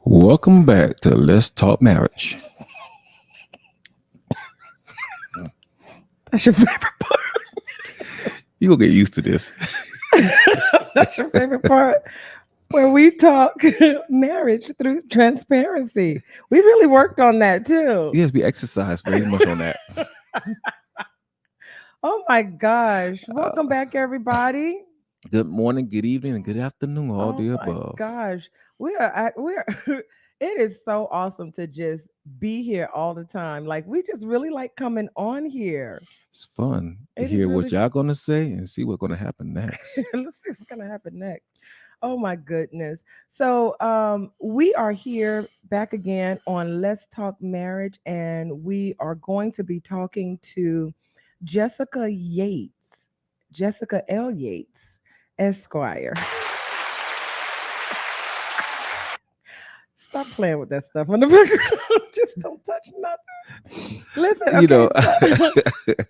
Welcome back to Let's Talk Marriage. That's your favorite part. You will get used to this. That's your favorite part. Where we talk marriage through transparency. We really worked on that too. Yes, we exercise very much on that. Oh my gosh. Welcome back, everybody. Good morning, good evening, and good afternoon, all Oh the my above. gosh. We are it is so awesome to just be here all the time. Like we just really like coming on here. It's fun to It is hear what really y'all gonna say and see what's gonna happen next. Let's see what's gonna happen next. Oh my goodness. So we are here back again on Let's Talk Marriage, and we are going to be talking to Jessica Yates, Jessica L. Yates, Esquire. Stop playing with that stuff on the background. Just don't touch nothing. Listen, okay, You know,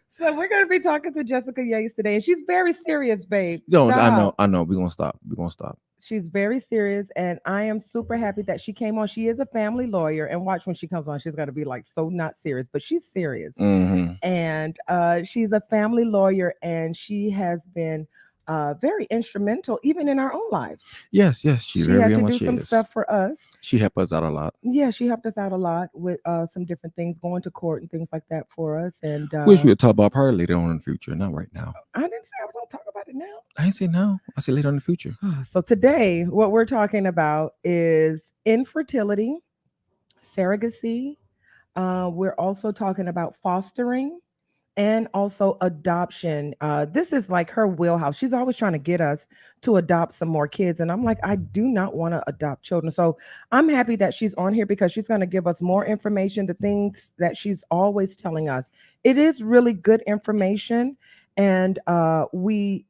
so we're going to be talking to Jessica Yates today, and she's very serious, babe. no, Stop. I know. We're gonna stop. We're gonna stop. She's very serious, and I am super happy that she came on. She is a family lawyer, and watch when she comes on, she's going to be like so not serious, but she's serious. Mm-hmm. And she's a family lawyer, and she has been very instrumental even in our own lives. Yes, she She very, had very to much do some is. stuff for us. She helped us out a lot. Yeah, she helped us out a lot with some different things, going to court and things like that for us. And Which we'll talk about probably later on in the future, not right now. I didn't say I was going to talk about it now. I didn't say now. I said later on in the future. So today, what we're talking about is infertility, surrogacy. We're also talking about fostering and also adoption. This is like her wheelhouse. She's always trying to get us to adopt some more kids. And I'm like, I do not want to adopt children. So I'm happy that she's on here because she's going to give us more information, the things that she's always telling us. It is really good information. And we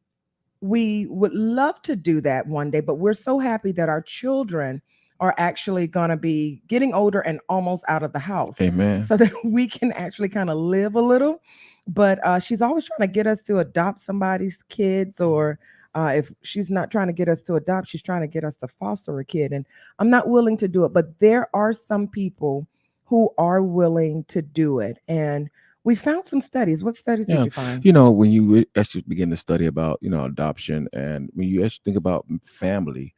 would love to do that one day, but we're so happy that our children are actually going to be getting older and almost out of the house. Amen. So that we can actually kind of live a little. But she's always trying to get us to adopt somebody's kids, or if she's not trying to get us to adopt, she's trying to get us to foster a kid. And I'm not willing to do it, but there are some people who are willing to do it. And we found some studies. What studies did you find? When you actually begin to study about, adoption, and when you actually think about family,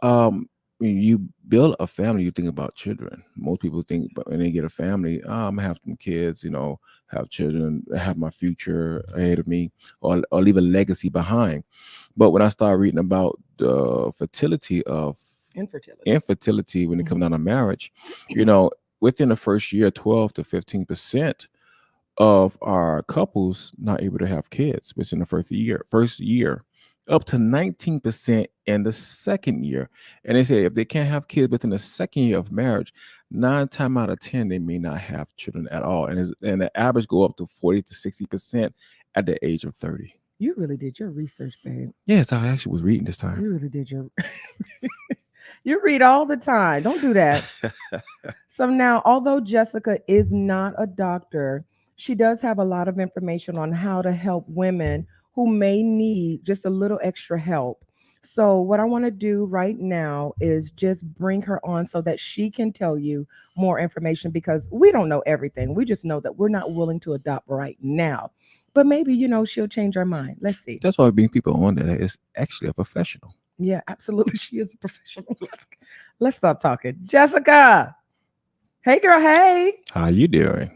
when you build a family, you think about children. Most people think about when they get a family, I'm gonna have some kids, have children, have my future ahead of me, or leave a legacy behind. But when I started reading about the infertility when it comes down to marriage, within the first year, 12 to 15% of our couples not able to have kids within the first year, up to 19% in the second year. And they say if they can't have kids within the second year of marriage, 9 times out of 10 they may not have children at all, and the average go up to 40 to 60% at the age of 30. You really did your research, babe. Yes, I actually was reading this time. You really did your You read all the time. Don't do that. So now, although Jessica is not a doctor, she does have a lot of information on how to help women who may need just a little extra help. So, what I want to do right now is just bring her on so that she can tell you more information because we don't know everything. We just know that we're not willing to adopt right now. But maybe, she'll change our mind. Let's see. That's why we bring people on that is actually a professional. Yeah, absolutely. She is a professional. Let's stop talking. Jessica. Hey, girl. Hey. How you doing?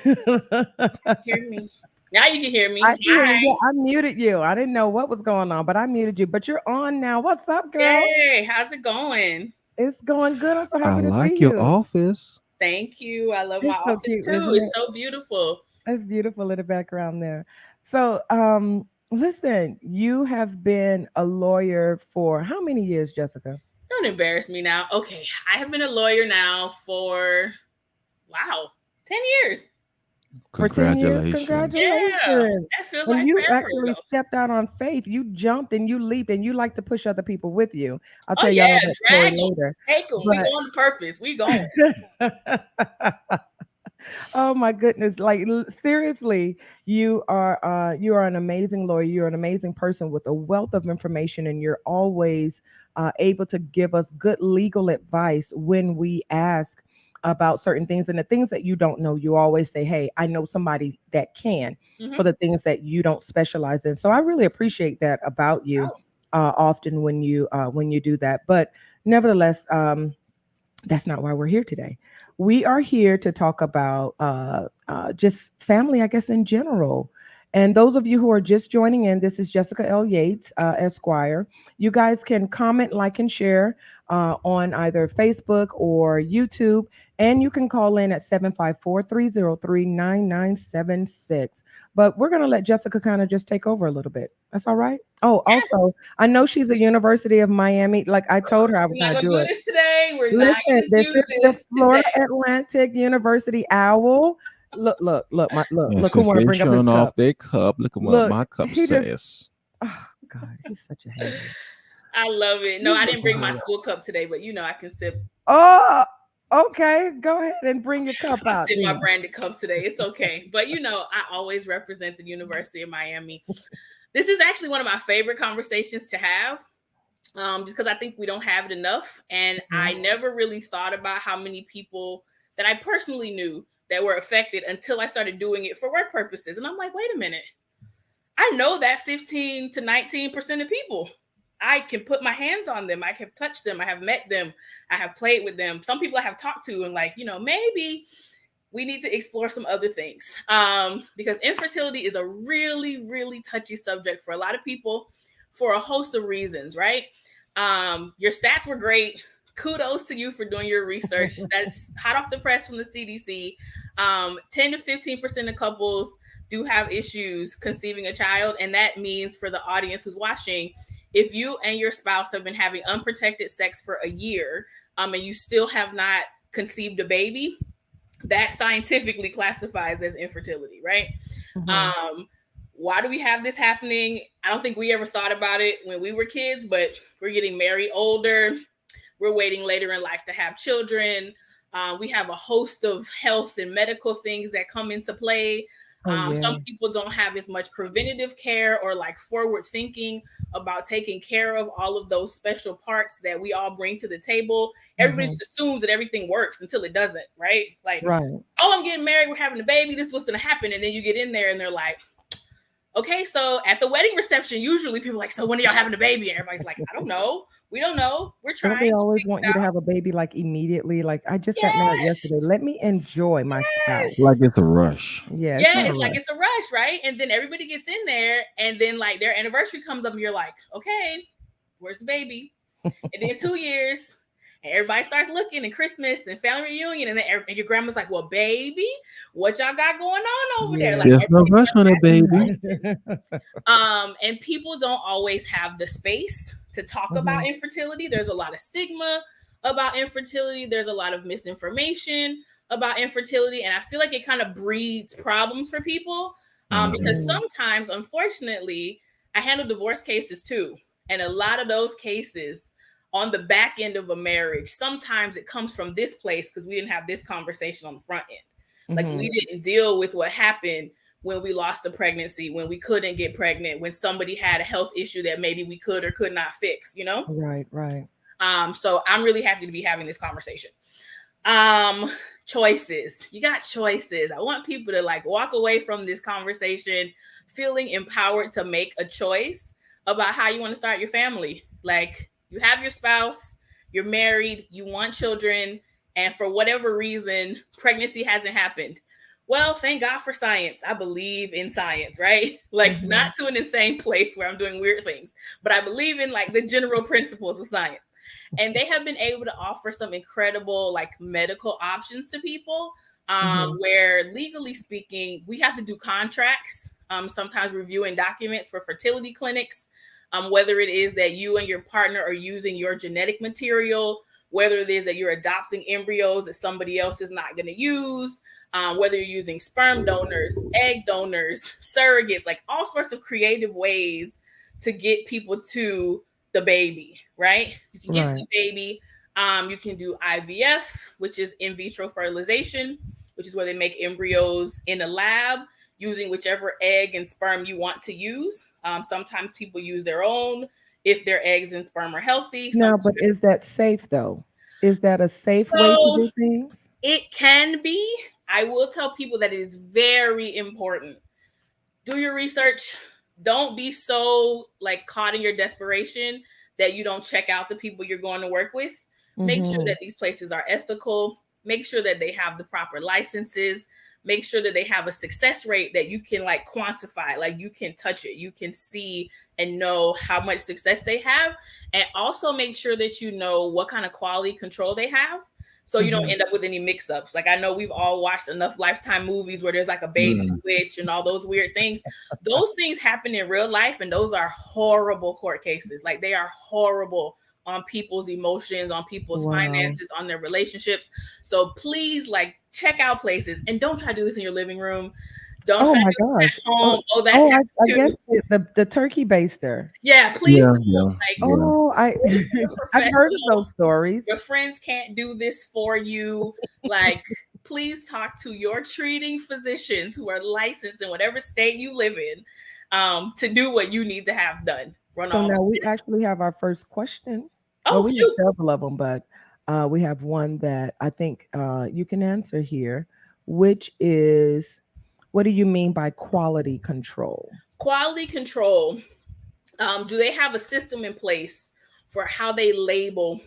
Hear me. Now you can hear me. I hear you. Hi. Yeah, I muted you. I didn't know what was going on, but I muted you. But you're on now. What's up, girl? Hey, how's it going? It's going good. I'm so I happy to see like your you. office. Thank you. I love my It's so office cute, too. isn't It's it? so beautiful. It's beautiful in the background there. So, listen, you have been a lawyer for how many years, Jessica? Don't embarrass me now. Okay, I have been a lawyer now for, wow, 10 years. For 10 years? Congratulations. Yeah, Congratulations. that feels And like you forever actually ago. stepped out on faith. You jumped and you leaped and you like to push other people with you. I'll Oh tell yeah, y'all that story drag them, later. take them. We going to purpose. We going. But oh my goodness, like seriously, you are an amazing lawyer. You're an amazing person with a wealth of information, and you're always able to give us good legal advice when we ask about certain things and the things that you don't know. You always say, "Hey, I know somebody that can," for Hmm. the things that you don't specialize in. So I really appreciate that about you. Oh, Often when you do that, but nevertheless, that's not why we're here today. We are here to talk about just family, I guess, in general. And those of you who are just joining in, this is Jessica L. Yates, Esquire. You guys can comment, like, and share on either Facebook or YouTube. And you can call in at 754-303-9976. But we're going to let Jessica kind of just take over a little bit. That's all right. Oh, also, I know she's a University of Miami. Like I told her I was we're going not to gonna do do it. this today. We're not Listen, gonna this do is the this Florida today. Atlantic University Owl. Look And who since want to they bring up his showing off cup. their cup, look at what Look, my cup he just says. oh God, he's such a hater. I love it. No, He's I such didn't a bring my hater. school cup today, but I can sip. Oh, okay. Go ahead and bring your cup I'll out sip my then. branded cup today. It's okay. But I always represent the University of Miami. This is actually one of my favorite conversations to have. Just because I think we don't have it enough. And Mhm. I never really thought about how many people that I personally knew that were affected until I started doing it for work purposes. And I'm like, wait a minute. I know that 15 to 19% of people. I can put my hands on them. I have touched them. I have met them. I have played with them. Some people I have talked to and maybe we need to explore some other things because infertility is a really, really touchy subject for a lot of people for a host of reasons, right? Your stats were great. Kudos to you for doing your research. That's hot off the press from the CDC. 10 to 15% of couples do have issues conceiving a child. And that means for the audience who's watching, if you and your spouse have been having unprotected sex for a year and you still have not conceived a baby, that scientifically classifies as infertility, right? Mhm. Um, why do we have this happening? I don't think we ever thought about it when we were kids, but we're getting married older. We're waiting later in life to have children. We have a host of health and medical things that come into play. Oh yeah. Some people don't have as much preventative care or like forward thinking about taking care of all of those special parts that we all bring to the table. Everybody Mhm. just assumes that everything works until it doesn't, right? Like, Right. oh, I'm getting married, we're having a baby, this is what's going to happen. And then you get in there and they're like, okay, so at the wedding reception, usually people are like, so when are y'all having a baby? And everybody's like, I don't know. We don't know. We're Don't trying. they We'll always figure want it you to out. have a baby like immediately? Like I just got married yesterday. Yes. Let me enjoy my spouse. Like Yes. it's a rush. Yeah, it's Yeah, not a it's like rush. it's a rush, right? And then everybody gets in there, and then like their anniversary comes up, and you're like, okay, where's the baby? And then 2 years, and everybody starts looking, and Christmas and family reunion, and then and your grandma's like, well, baby, what y'all got going on over there? Like Yeah. There's no everybody rush on it, baby. and people don't always have the space to talk about Mhm. infertility. There's a lot of stigma about infertility. There's a lot of misinformation about infertility, and I feel like it kind of breeds problems for people because Hmm. Mhm. sometimes, unfortunately, I handle divorce cases too, and a lot of those cases on the back end of a marriage, sometimes it comes from this place because we didn't have this conversation on the front end. Like we Mhm. didn't deal with what happened when we lost a pregnancy, when we couldn't get pregnant, when somebody had a health issue that maybe we could or could not fix, you know? Right, right. So I'm really happy to be having this conversation. Choices. You got choices. I want people to like walk away from this conversation feeling empowered to make a choice about how you want to start your family. Like, you have your spouse, you're married, you want children, and for whatever reason, pregnancy hasn't happened. Well, thank God for science. I believe in science, right? Like, not to an insane place where I'm doing weird things, but I believe in like the general principles of science. And they have been able to offer some incredible like medical options to people, where legally speaking, we have to do contracts, sometimes reviewing documents for fertility clinics, whether it is that you and your partner are using your genetic material, whether it is that you're adopting embryos that somebody else is not going to use, whether you're using sperm donors, egg donors, surrogates, like all sorts of creative ways to get people to the baby, right? You can get to the baby. You can do IVF, which is in vitro fertilization, which is where they make embryos in a lab using whichever egg and sperm you want to use. Sometimes people use their own if their eggs and sperm are healthy. Now, but is that safe though? Is that a safe way to do things? It can be. I will tell people that it is very important. Do your research. Don't be so like caught in your desperation that you don't check out the people you're going to work with. Make sure that these places are ethical. Make sure that they have the proper licenses. Make sure that they have a success rate that you can like quantify, like you can touch it, you can see and know how much success they have. And also make sure that you know what kind of quality control they have, so you don't end up with any mix-ups. Like, I know we've all watched enough Lifetime movies where there's like a baby switch and all those weird things. Those things happen in real life, and those are horrible court cases. Like, they are horrible on people's emotions, on people's finances, on their relationships. So please, like, check out places, and don't try to do this in your living room. Don't try to do this at home. I guess the turkey baster. Yeah, please. I've heard of those stories. Your friends can't do this for you. Like, please talk to your treating physicians who are licensed in whatever state you live in, to do what you need to have done. So now we actually have our first question. Oh, well, we have several of them, but we have one that I think you can answer here, which is, what do you mean by quality control? Quality control. Do they have a system in place for how they label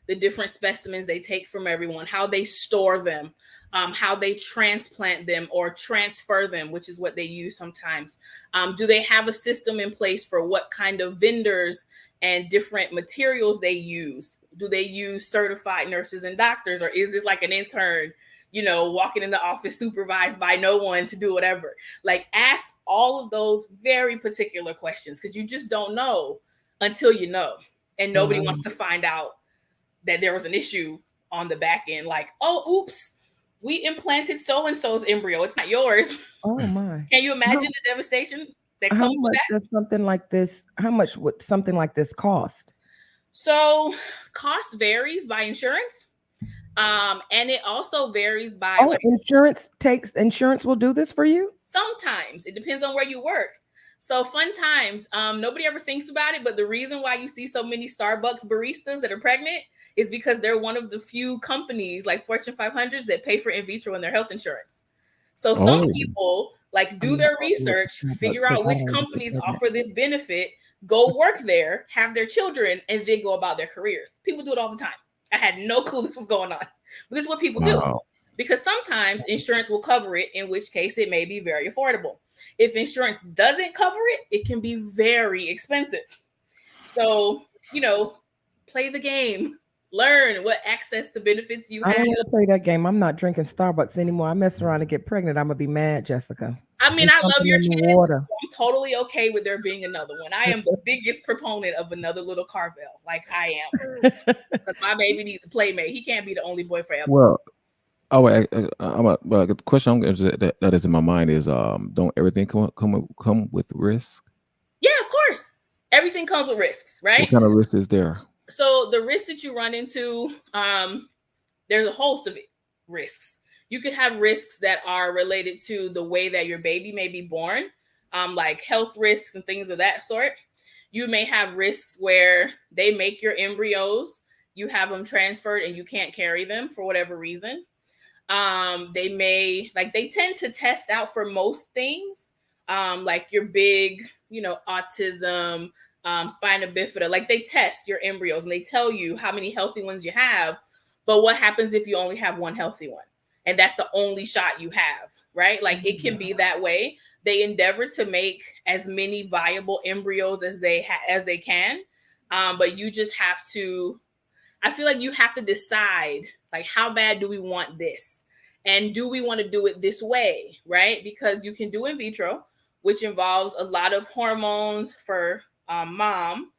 the different specimens they take from everyone, how they store them, how they transplant them or transfer them, which is what they use sometimes? Do they have a system in place for what kind of vendors and different materials they use? Do they use certified nurses and doctors, or is this like an intern, you know, walking in the office supervised by no one to do whatever? Like, ask all of those very particular questions, because you just don't know until you know. And nobody wants to find out that there was an issue on the back end. Like, oh, oops, we implanted so-and-so's embryo. It's not yours. Oh my. Can you imagine the devastation that comes with that? How much would something like this cost? So cost varies by insurance. And it also varies by insurance will do this for you? Sometimes. It depends on where you work. So fun times. Nobody ever thinks about it, but the reason why you see so many Starbucks baristas that are pregnant is because they're one of the few companies, like Fortune 500s, that pay for in vitro in their health insurance. So some people like do their research, figure out which companies offer this benefit, go work there, have their children, and then go about their careers. People do it all the time. I had no clue this was going on, but this is what people do. Because sometimes insurance will cover it, in which case it may be very affordable. If insurance doesn't cover it, it can be very expensive. So, you know, play the game. Learn what access to benefits you have. I don't want to play that game. I'm not drinking Starbucks anymore. I mess around and get pregnant, I'm going to be mad, Jessica. I mean, I love your kids. I'm totally okay with there being another one. I am the biggest proponent of another little Carvel. Like, I am. Because my baby needs a playmate. He can't be the only boy forever. Well, the question that is in my mind is, don't everything come with risk? Yeah, of course. Everything comes with risks, right? What kind of risk is there? So the risk that you run into, there's a host of risks. You could have risks that are related to the way that your baby may be born, like health risks and things of that sort. You may have risks where they make your embryos, you have them transferred and you can't carry them for whatever reason. They may, like, they tend to test out for most things, like your big, autism, spina bifida. Like, they test your embryos and they tell you how many healthy ones you have. But what happens if you only have one healthy one? And that's the only shot you have, right? Like, it can be that way. They endeavor to make as many viable embryos as they can, but you just have to. I feel like you have to decide, like, how bad do we want this? And do we want to do it this way, right? Because you can do in vitro, which involves a lot of hormones for mom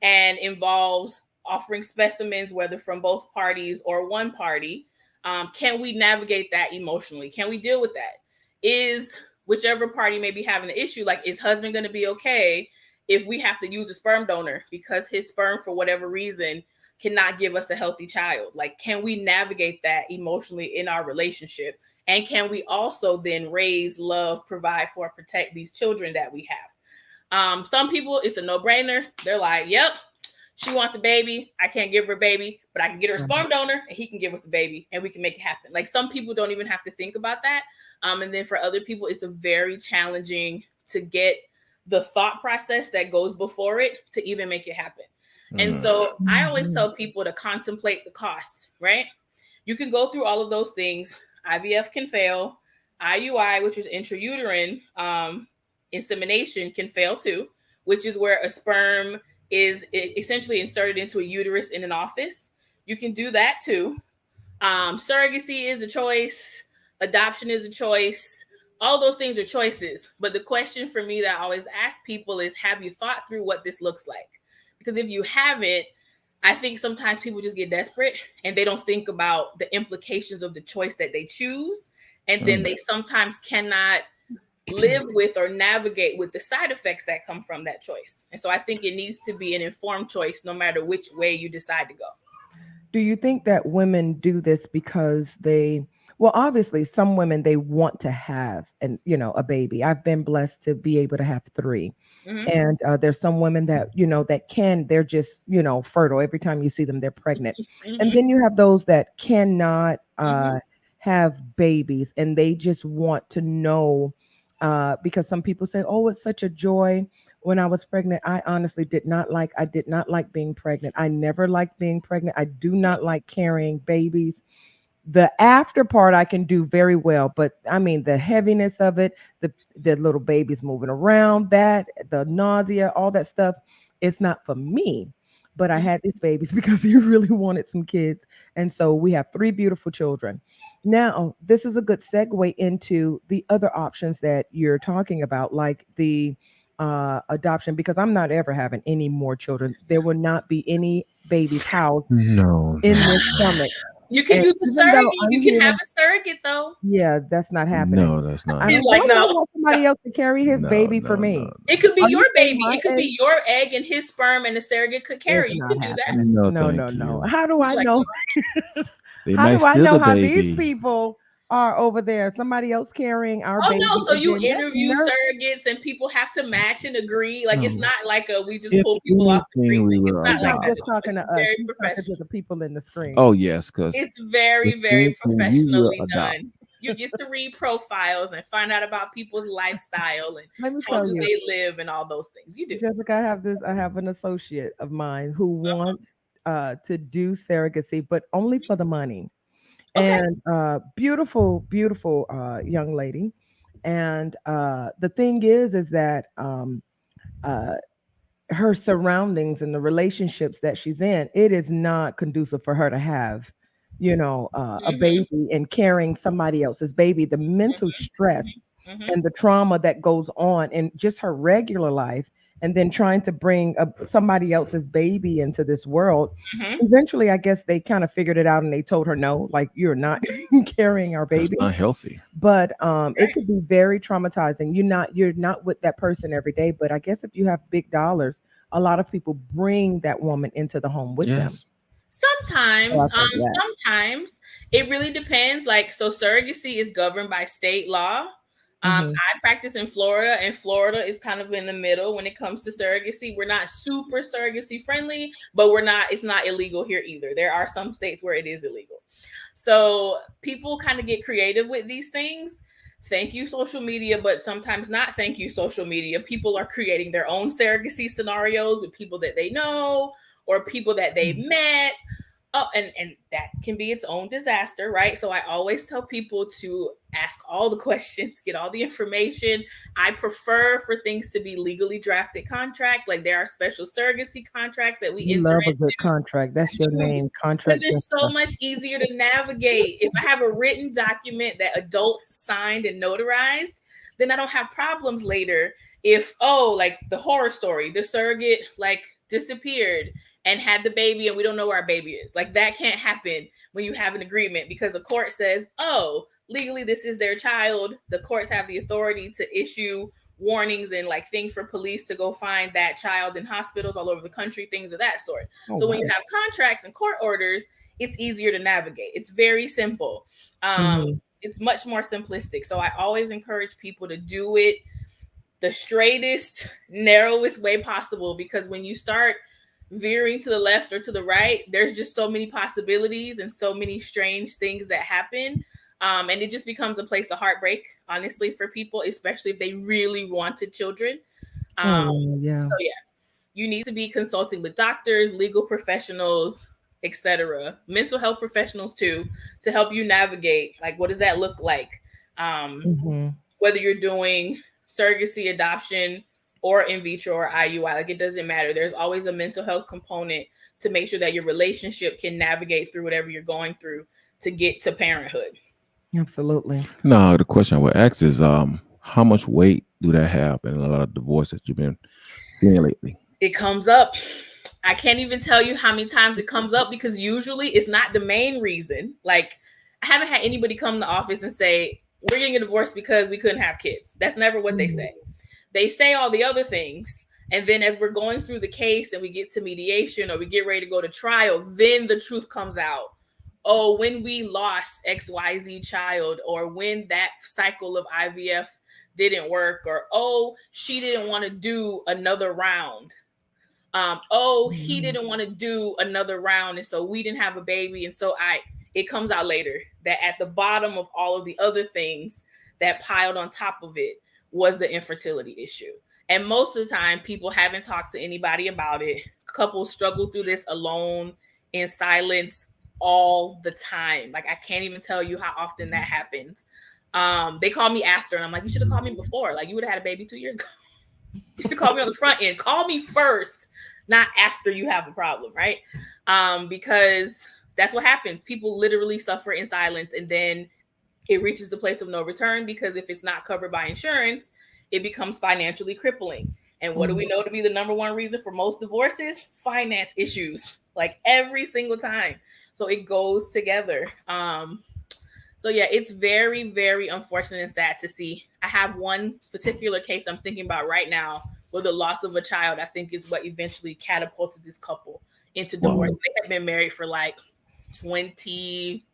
and involves offering specimens, whether from both parties or one party. Can we navigate that emotionally? Can we deal with that? Is whichever party may be having the issue, like, is husband going to be okay if we have to use a sperm donor because his sperm, for whatever reason, cannot give us a healthy child? Like, can we navigate that emotionally in our relationship? And can we also then raise, love, provide for, protect these children that we have? Some people, it's a no-brainer. They're like, yep, she wants a baby. I can't give her a baby, but I can get her a sperm donor and he can give us a baby and we can make it happen. Like, some people don't even have to think about that. And then for other people, it's a very challenging to get the thought process that goes before it to even make it happen. And so I always tell people to contemplate the costs, right? You can go through all of those things. IVF can fail. IUI, which is intrauterine insemination, can fail too, which is where a sperm is essentially inserted into a uterus in an office. You can do that too. Surrogacy is a choice. Adoption is a choice. All those things are choices. But the question for me that I always ask people is, have you thought through what this looks like? Because if you haven't, I think sometimes people just get desperate and they don't think about the implications of the choice that they choose. And then they sometimes cannot live with or navigate with the side effects that come from that choice. And so I think it needs to be an informed choice no matter which way you decide to go. Do you think that women do this because well, obviously some women, they want to have a baby. I've been blessed to be able to have 3. And there's some women that they're just fertile. Every time you see them, they're pregnant. And then you have those that cannot have babies, and they just want to know, because some people say, oh, it's such a joy. When I was pregnant, I honestly did not like being pregnant. I never liked being pregnant. I do not like carrying babies. The after part I can do very well, but I mean the heaviness of it, the little babies moving around, that the nausea, all that stuff, it's not for me. But I had these babies because he really wanted some kids, and so we have 3 beautiful children. Now, this is a good segue into the other options that you're talking about, like the adoption, because I'm not ever having any more children. There will not be any babies housed in this stomach. You can use a surrogate. You can have a surrogate, though. Yeah, that's not happening. No, that's not. He's like, no. I want somebody else to carry his baby for me. It could be your baby. It could be your egg and his sperm, and the surrogate could carry. You could do that. No. How do I know? How do I know how these people are over there? Somebody else carrying our baby. Oh no! So you interview surrogates, and people have to match and agree. Like, it's not like we just pull people off the street. It's not like that. Just talking to us. Very professional. To the people in the screen. Oh yes, because it's very, very professionally done. You get to read profiles and find out about people's lifestyle and how do they live and all those things. You do. Jessica, I have an associate of mine who wants to do surrogacy, but only for the money. Okay. And beautiful young lady. And the thing is that her surroundings and the relationships that she's in, it is not conducive for her to have a baby and carrying somebody else's baby. The mental stress and the trauma that goes on in just her regular life, and then trying to bring somebody else's baby into this world. Eventually, I guess they kind of figured it out and they told her, no, like, you're not carrying our baby. That's not healthy. But it could be very traumatizing. You're not with that person every day. But I guess if you have big dollars, a lot of people bring that woman into the home with them. Sometimes It really depends. Like, so surrogacy is governed by state law. Mm-hmm. I practice in Florida, and Florida is kind of in the middle when it comes to surrogacy. We're not super surrogacy friendly, but it's not illegal here either. There are some states where it is illegal. So people kind of get creative with these things. Thank you, social media, but sometimes not thank you, social media. People are creating their own surrogacy scenarios with people that they know or people that they've met. Oh, and that can be its own disaster, right? So I always tell people to ask all the questions, get all the information. I prefer for things to be legally drafted contracts. Like there are special surrogacy contracts that we You enter love a good into. contract. That's your name, Because contract it's so Jessica. much easier to navigate. If I have a written document that adults signed and notarized, then I don't have problems later. If, oh, like the horror story, the surrogate like disappeared and had the baby and we don't know where our baby is. Like that can't happen when you have an agreement because the court says, oh, legally this is their child. The courts have the authority to issue warnings and like things for police to go find that child in hospitals all over the country, things of that sort. Oh, So when you wow. have contracts and court orders, it's easier to navigate. It's very simple. Mm-hmm. It's much more simplistic. So I always encourage people to do it the straightest, narrowest way possible because when you start veering to the left or to the right, there's just so many possibilities and so many strange things that happen. And it just becomes a place of heartbreak, honestly, for people, especially if they really wanted children. Oh, Um, wow. Yeah. so yeah, you need to be consulting with doctors, legal professionals, etc., mental health professionals too, to help you navigate. Like, what does that look like? Um, Mm-hmm. Whether you're doing surrogacy, adoption, or in vitro or IUI, like it doesn't matter. There's always a mental health component to make sure that your relationship can navigate through whatever you're going through to get to parenthood. Absolutely. No, the question I would ask is, how much weight do that have in a lot of divorces that you've been seeing lately? It comes up. I can't even tell you how many times it comes up because usually it's not the main reason. Like, I haven't had anybody come to the office and say, we're getting a divorce because we couldn't have kids. That's never what they Mm-hmm. say. They say all the other things. And then as we're going through the case and we get to mediation or we get ready to go to trial, then the truth comes out. Oh, when we lost XYZ child, or when that cycle of IVF didn't work, or oh, she didn't want to do another round. Oh, he Mm-hmm. didn't want to do another round, and so we didn't have a baby. And so it comes out later that at the bottom of all of the other things that piled on top of it was the infertility issue. And most of the time, people haven't talked to anybody about it. Couples struggle through this alone in silence all the time. Like I can't even tell you how often that happens. They call me after, and I'm like, you should have called me before. Like you would have had a baby 2 years ago. You should call me on the front end. Call me first, not after you have a problem, right? Because that's what happens. People literally suffer in silence, and then it reaches the place of no return because if it's not covered by insurance, it becomes financially crippling. And what do we know to be the number one reason for most divorces? Finance issues, like every single time. So it goes together. So yeah, it's very, very unfortunate and sad to see. I have one particular case I'm thinking about right now where the loss of a child, I think, is what eventually catapulted this couple into divorce. Wow. They had been married for like 20,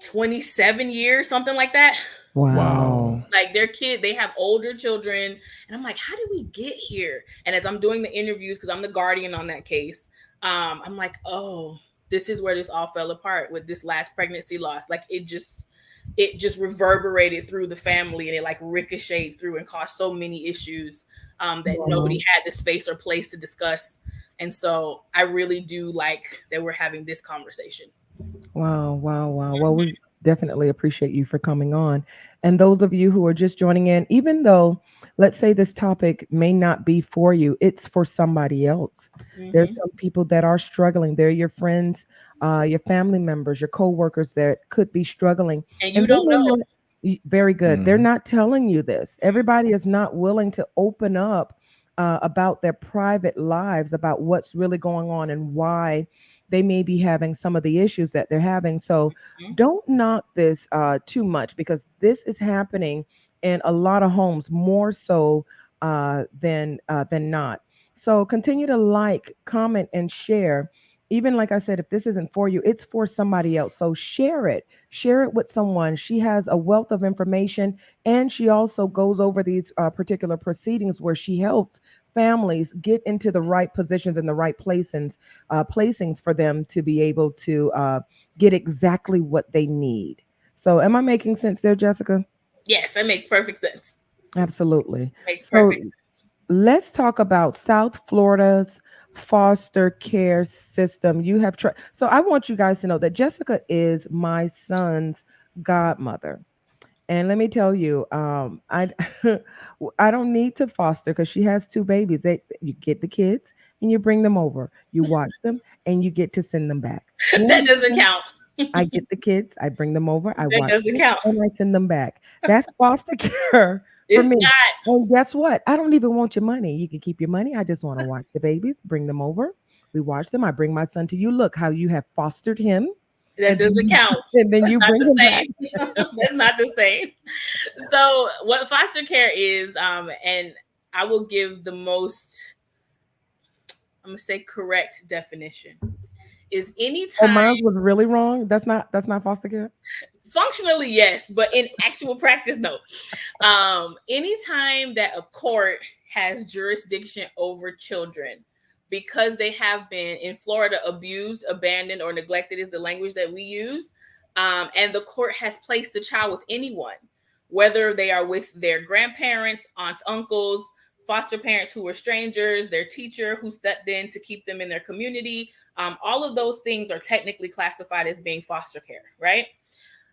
27 years, something like that. Wow. Wow. Like their kid, they have older children. And I'm like, how did we get here? And as I'm doing the interviews, because I'm the guardian on that case, I'm like, oh, this is where this all fell apart with this last pregnancy loss. Like it just reverberated through the family and it like ricocheted through and caused so many issues that nobody Wow. had the space or place to discuss. And so I really do like that we're having this conversation. Wow, wow, wow. Well, we definitely appreciate you for coming on. And those of you who are just joining in, even though, let's say, this topic may not be for you, it's for somebody else. There's Mm-hmm. some people that are struggling. They're your friends, your family members, your coworkers that could be struggling. And you And they don't may know. not, very good. They're Hmm. not telling you this. Everybody is not willing to open up about their private lives, about what's really going on and why they may be having some of the issues that they're having. So don't knock this too much because this is happening in a lot of homes more so than not. So continue to like, comment, and share. even like I said, if this isn't for you, it's for somebody else. So share it with someone. She has a wealth of information, and she also goes over these particular proceedings where she helps families get into the right positions and the right placings for them to be able to get exactly what they need. So, am I making sense there, Jessica? Yes, that makes perfect sense. Absolutely. Makes perfect So, sense. let's talk about South Florida's foster care system. You have tried. So, I want you guys to know that Jessica is my son's godmother. And let me tell you, I I don't need to foster because she has two babies. You get the kids and you bring them over. You watch them and you get to send them back. You That doesn't understand? count. I get the kids, I bring them over, I That watch doesn't them, count. and I send them back. That's foster care for It's me. not. And guess what? I don't even want your money. You can keep your money. I just want to watch the babies, bring them over. We watch them. I bring my son to you. Look how you have fostered him, That and doesn't then count. and then That's you not bring the him back. same. That's not the same. So, what foster care is, and I will give the most, I'm gonna say, correct definition is Oh, anytime. mine was really wrong. That's not foster care. Functionally, yes, but in actual practice, no. Anytime that a court has jurisdiction over children because they have been in Florida abused, abandoned, or neglected is the language that we use, and the court has placed the child with anyone, whether they are with their grandparents, aunts, uncles, foster parents who were strangers, their teacher who stepped in to keep them in their community. All of those things are technically classified as being foster care, right?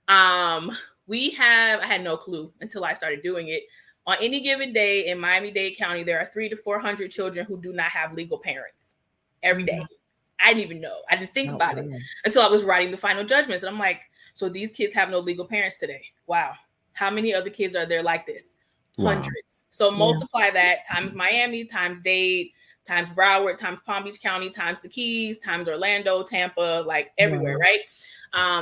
Um, I had no clue until I started doing it. On any given day in Miami-Dade County, there are 300 to 400 children who do not have legal parents every day. Mhm. I didn't even know. I didn't think Oh, about it wow. until I was writing the final judgments. And I'm like, so these kids have no legal parents today. Wow. How many other kids are there like this? Wow. Hundreds. So Yeah. multiply that times Miami, times Dade, times Broward, times Palm Beach County, times the Keys, times Orlando, Tampa, like everywhere, Wow. right?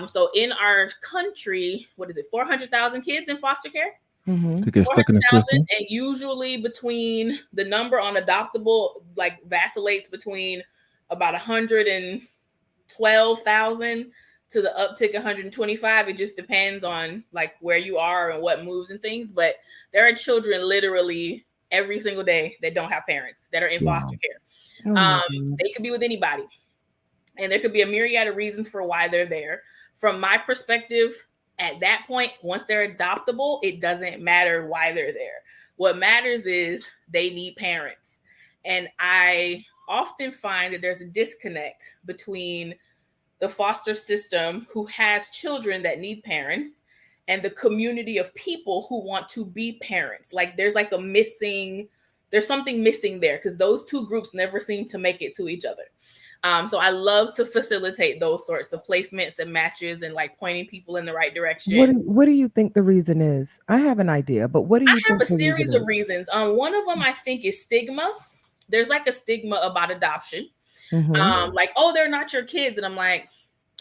So in our country, what is it, 400,000 kids in foster care? Mm-hmm. To get stuck in the 400,000, system. and usually between the number on adoptable, like vacillates between about 112,000 to the uptick 125. It just depends on like where you are and what moves and things. But there are children literally every single day that don't have parents that are in Wow. foster care. Oh my God. They could be with anybody, and there could be a myriad of reasons for why they're there. From my perspective, at that point, once they're adoptable, it doesn't matter why they're there. What matters is they need parents. And I often find that there's a disconnect between the foster system who has children that need parents and the community of people who want to be parents. Like there's something missing there because those two groups never seem to make it to each other. So I love to facilitate those sorts of placements and matches and like pointing people in the right direction. What do you think the reason is? I have an idea, but what do I you have think a the reason series of is? reasons. One of them I think is stigma. There's like a stigma about adoption. Mm-hmm. Like, oh, they're not your kids. And I'm like,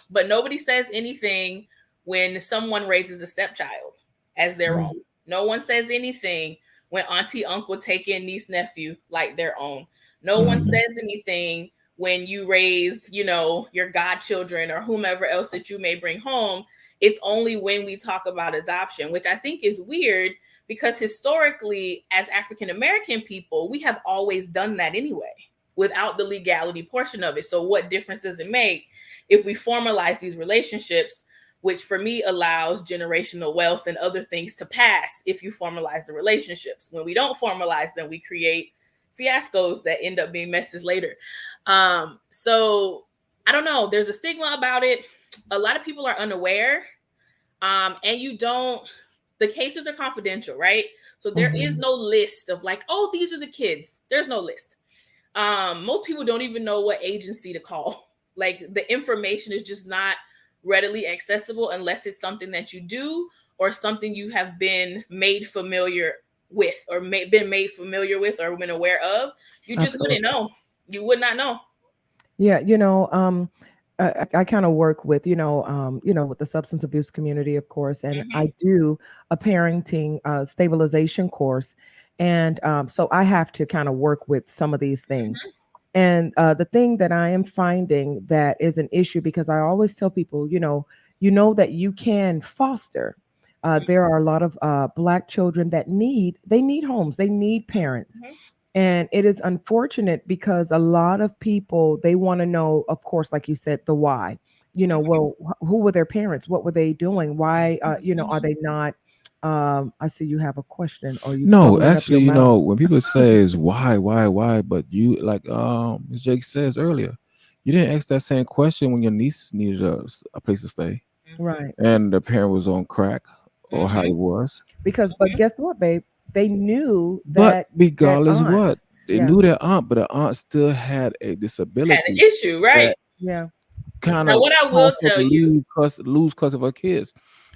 but nobody says anything when someone raises a stepchild as their own. No one says anything when auntie, uncle take in niece, nephew like their own. No one Mm-hmm. Mhm. says anything when you raise, your godchildren or whomever else that you may bring home. It's only when we talk about adoption, which I think is weird because historically, as African American people, we have always done that anyway without the legality portion of it. So, what difference does it make if we formalize these relationships, which for me allows generational wealth and other things to pass if you formalize the relationships? When we don't formalize them, we create fiascos that end up being messes later. So I don't know. There's a stigma about it. A lot of people are unaware. And the cases are confidential, right? So there is Mm-hmm. no list of like, oh, these are the kids. There's no list. Most people don't even know what agency to call. Like the information is just not readily accessible unless it's something that you do or something you have been made familiar with or been made familiar with or been aware of. You just wouldn't Absolutely. know. You would not know. Yeah, I kind of work with, with the substance abuse community, of course, and Mm-hmm. I do a parenting stabilization course, and so I have to kind of work with some of these things. And the thing that I am finding that is an issue, because I always tell people, you know that you can foster. There are a lot of black children that need homes, they need parents. Mhm. And it is unfortunate because a lot of people, they want to know, of course, like you said, the why. Well, who were their parents? What were they doing? Why, are Mhm. they not? I see you have a question, or you No, fumbling up actually, your mouth. when people say is why, but you like as Jake says earlier, you didn't ask that same question when your niece needed a place to stay Mhm. Right. and the parent was on crack or how it Mhm. was. But guess what, babe? They knew But that regardless aunt. what, they Yeah. knew their aunt, but the aunt still had a Had an disability issue, right? that Yeah. kind Now, of what I will caused her to tell you, lose custody of her kids.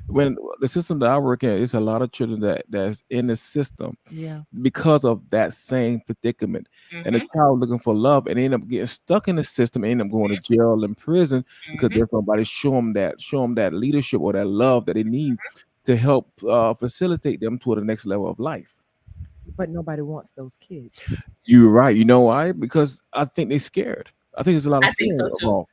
When the system that I work in, it's a lot of children that's in the system Yeah. because of that same predicament. And the hmm child looking for love and they end up getting stuck in the system, end up going to jail and prison because hmm there's nobody show them that leadership or that love that they need to help facilitate them toward the next level of life. But nobody wants those kids. You're right. You know why? Because I think they're scared. I think there's a lot of I think fear so too. involved.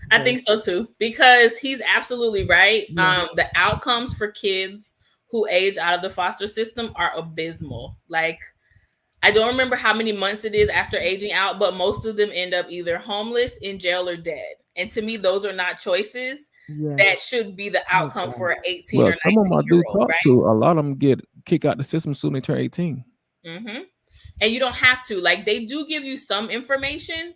I Very. think so too, because he's absolutely right. Yeah. The outcomes for kids who age out of the foster system are abysmal. Like, I don't remember how many months it is after aging out, but most of them end up either homeless, in jail, or dead. And to me, those are not choices Yes. that should be the Oh outcome God. for an 18 or Well, some of them I 19-year do old, talk right? to, a lot of them get kicked out the system soon they turn 18. hmm And you don't have to. Like, they do give you some information.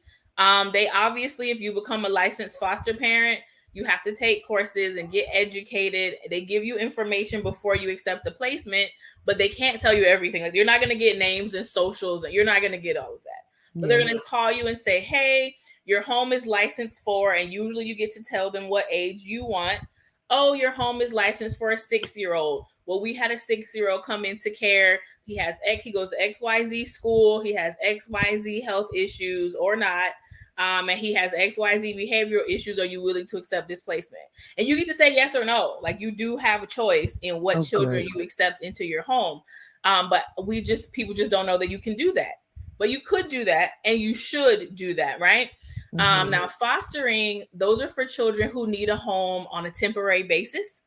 They obviously, if you become a licensed foster parent, you have to take courses and get educated. They give you information before you accept the placement, but they can't tell you everything. Like, you're not going to get names and socials, and you're not going to get all of that. But they're Yeah. going to call you and say, "Hey, your home is licensed for," and usually you get to tell them what age you want. "Oh, your home is licensed for a 6-year old. Well, we had a 6-year old come into care. He goes to XYZ school. He has XYZ health issues or not. And he has XYZ behavioral issues. Are you willing to accept this placement?" And you get to say yes or no. Like, you do have a choice in what Oh, children good. you accept into your home. But people just don't know that you can do that. But you could do that, and you should do that, right? Hmm. Now, fostering, those are for children who need a home on a temporary basis.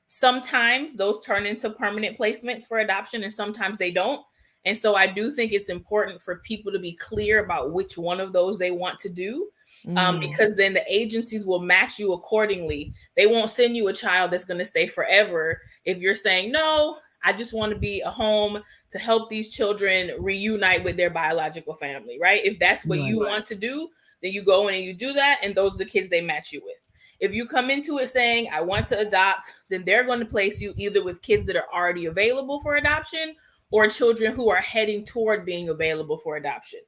Sometimes those turn into permanent placements for adoption, and sometimes they don't. And so I do think it's important for people to be clear about which one of those they want to do, Mm. because then the agencies will match you accordingly. They won't send you a child that's going to stay forever if you're saying, "No, I just want to be a home to help these children reunite with their biological family," right? If that's what Right. you want to do, then you go in and you do that, and those are the kids they match you with. If you come into it saying, "I want to adopt," then they're going to place you either with kids that are already available for adoption or children who are heading toward being available for adoption.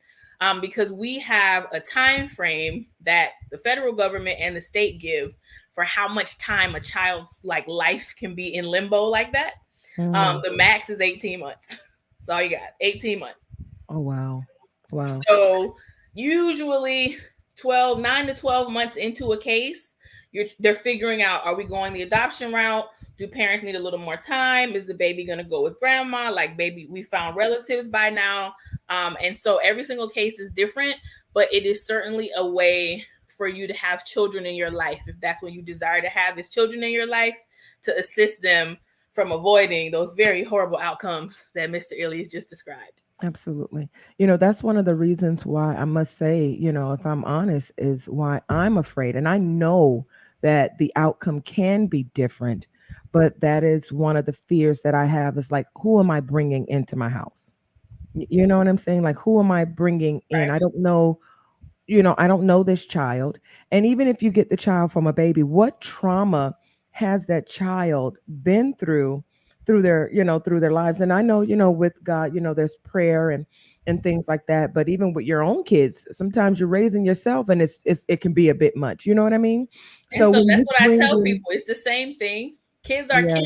Because we have a time frame that the federal government and the state give for how much time a child's like life can be in limbo like that. Mm. The max is 18 months. That's all you got, 18 months. Oh wow. Wow. So usually 9 to 12 months into a case, they're figuring out, are we going the adoption route? Do parents need a little more time? Is the baby going to go with grandma? Like, baby, we found relatives by now. And so every single case is different, but it is certainly a way for you to have children in your life, if that's what you desire to have, is children in your life, to assist them from avoiding those very horrible outcomes that Mr. Illies just described. Absolutely. That's one of the reasons why I must say, if I'm honest, is why I'm afraid. And I know that the outcome can be different, but that is one of the fears that I have, is like, who am I bringing into my house? You know what I'm saying? Like, who am I bringing in? Right. I don't know this child. And even if you get the child from a baby, what trauma has that child been through their lives? And I know, with God, there's prayer and things like that. But even with your own kids, sometimes you're raising yourself, and it can be a bit much. You know what I mean? And So so when that's you what I bring tell in, people. It's the same thing. Kids are yeah,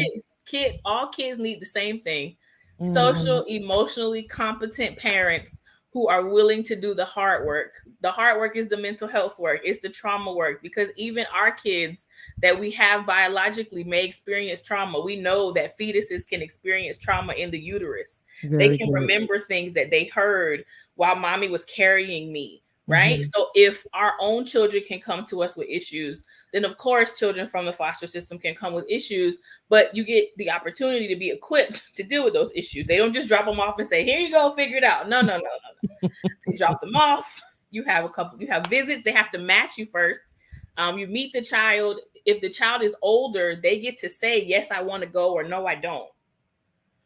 kids. All kids need the same thing. hmm, Social, emotionally competent parents who are willing to do the hard work. The hard work is the mental health work. It's the trauma work, because even our kids that we have biologically may experience trauma. We know that fetuses can experience trauma in the uterus. They very can good. remember things that they heard while mommy was carrying me, right? Mhm. So if our own children can come to us with issues, then of course children from the foster system can come with issues, but you get the opportunity to be equipped to deal with those issues. They don't just drop them off and say, "Here you go, figure it out." No, no, no, no. They drop them off. You have visits. They have to match you first. You meet the child. If the child is older, they get to say, "Yes, I want to go," or "No, I don't."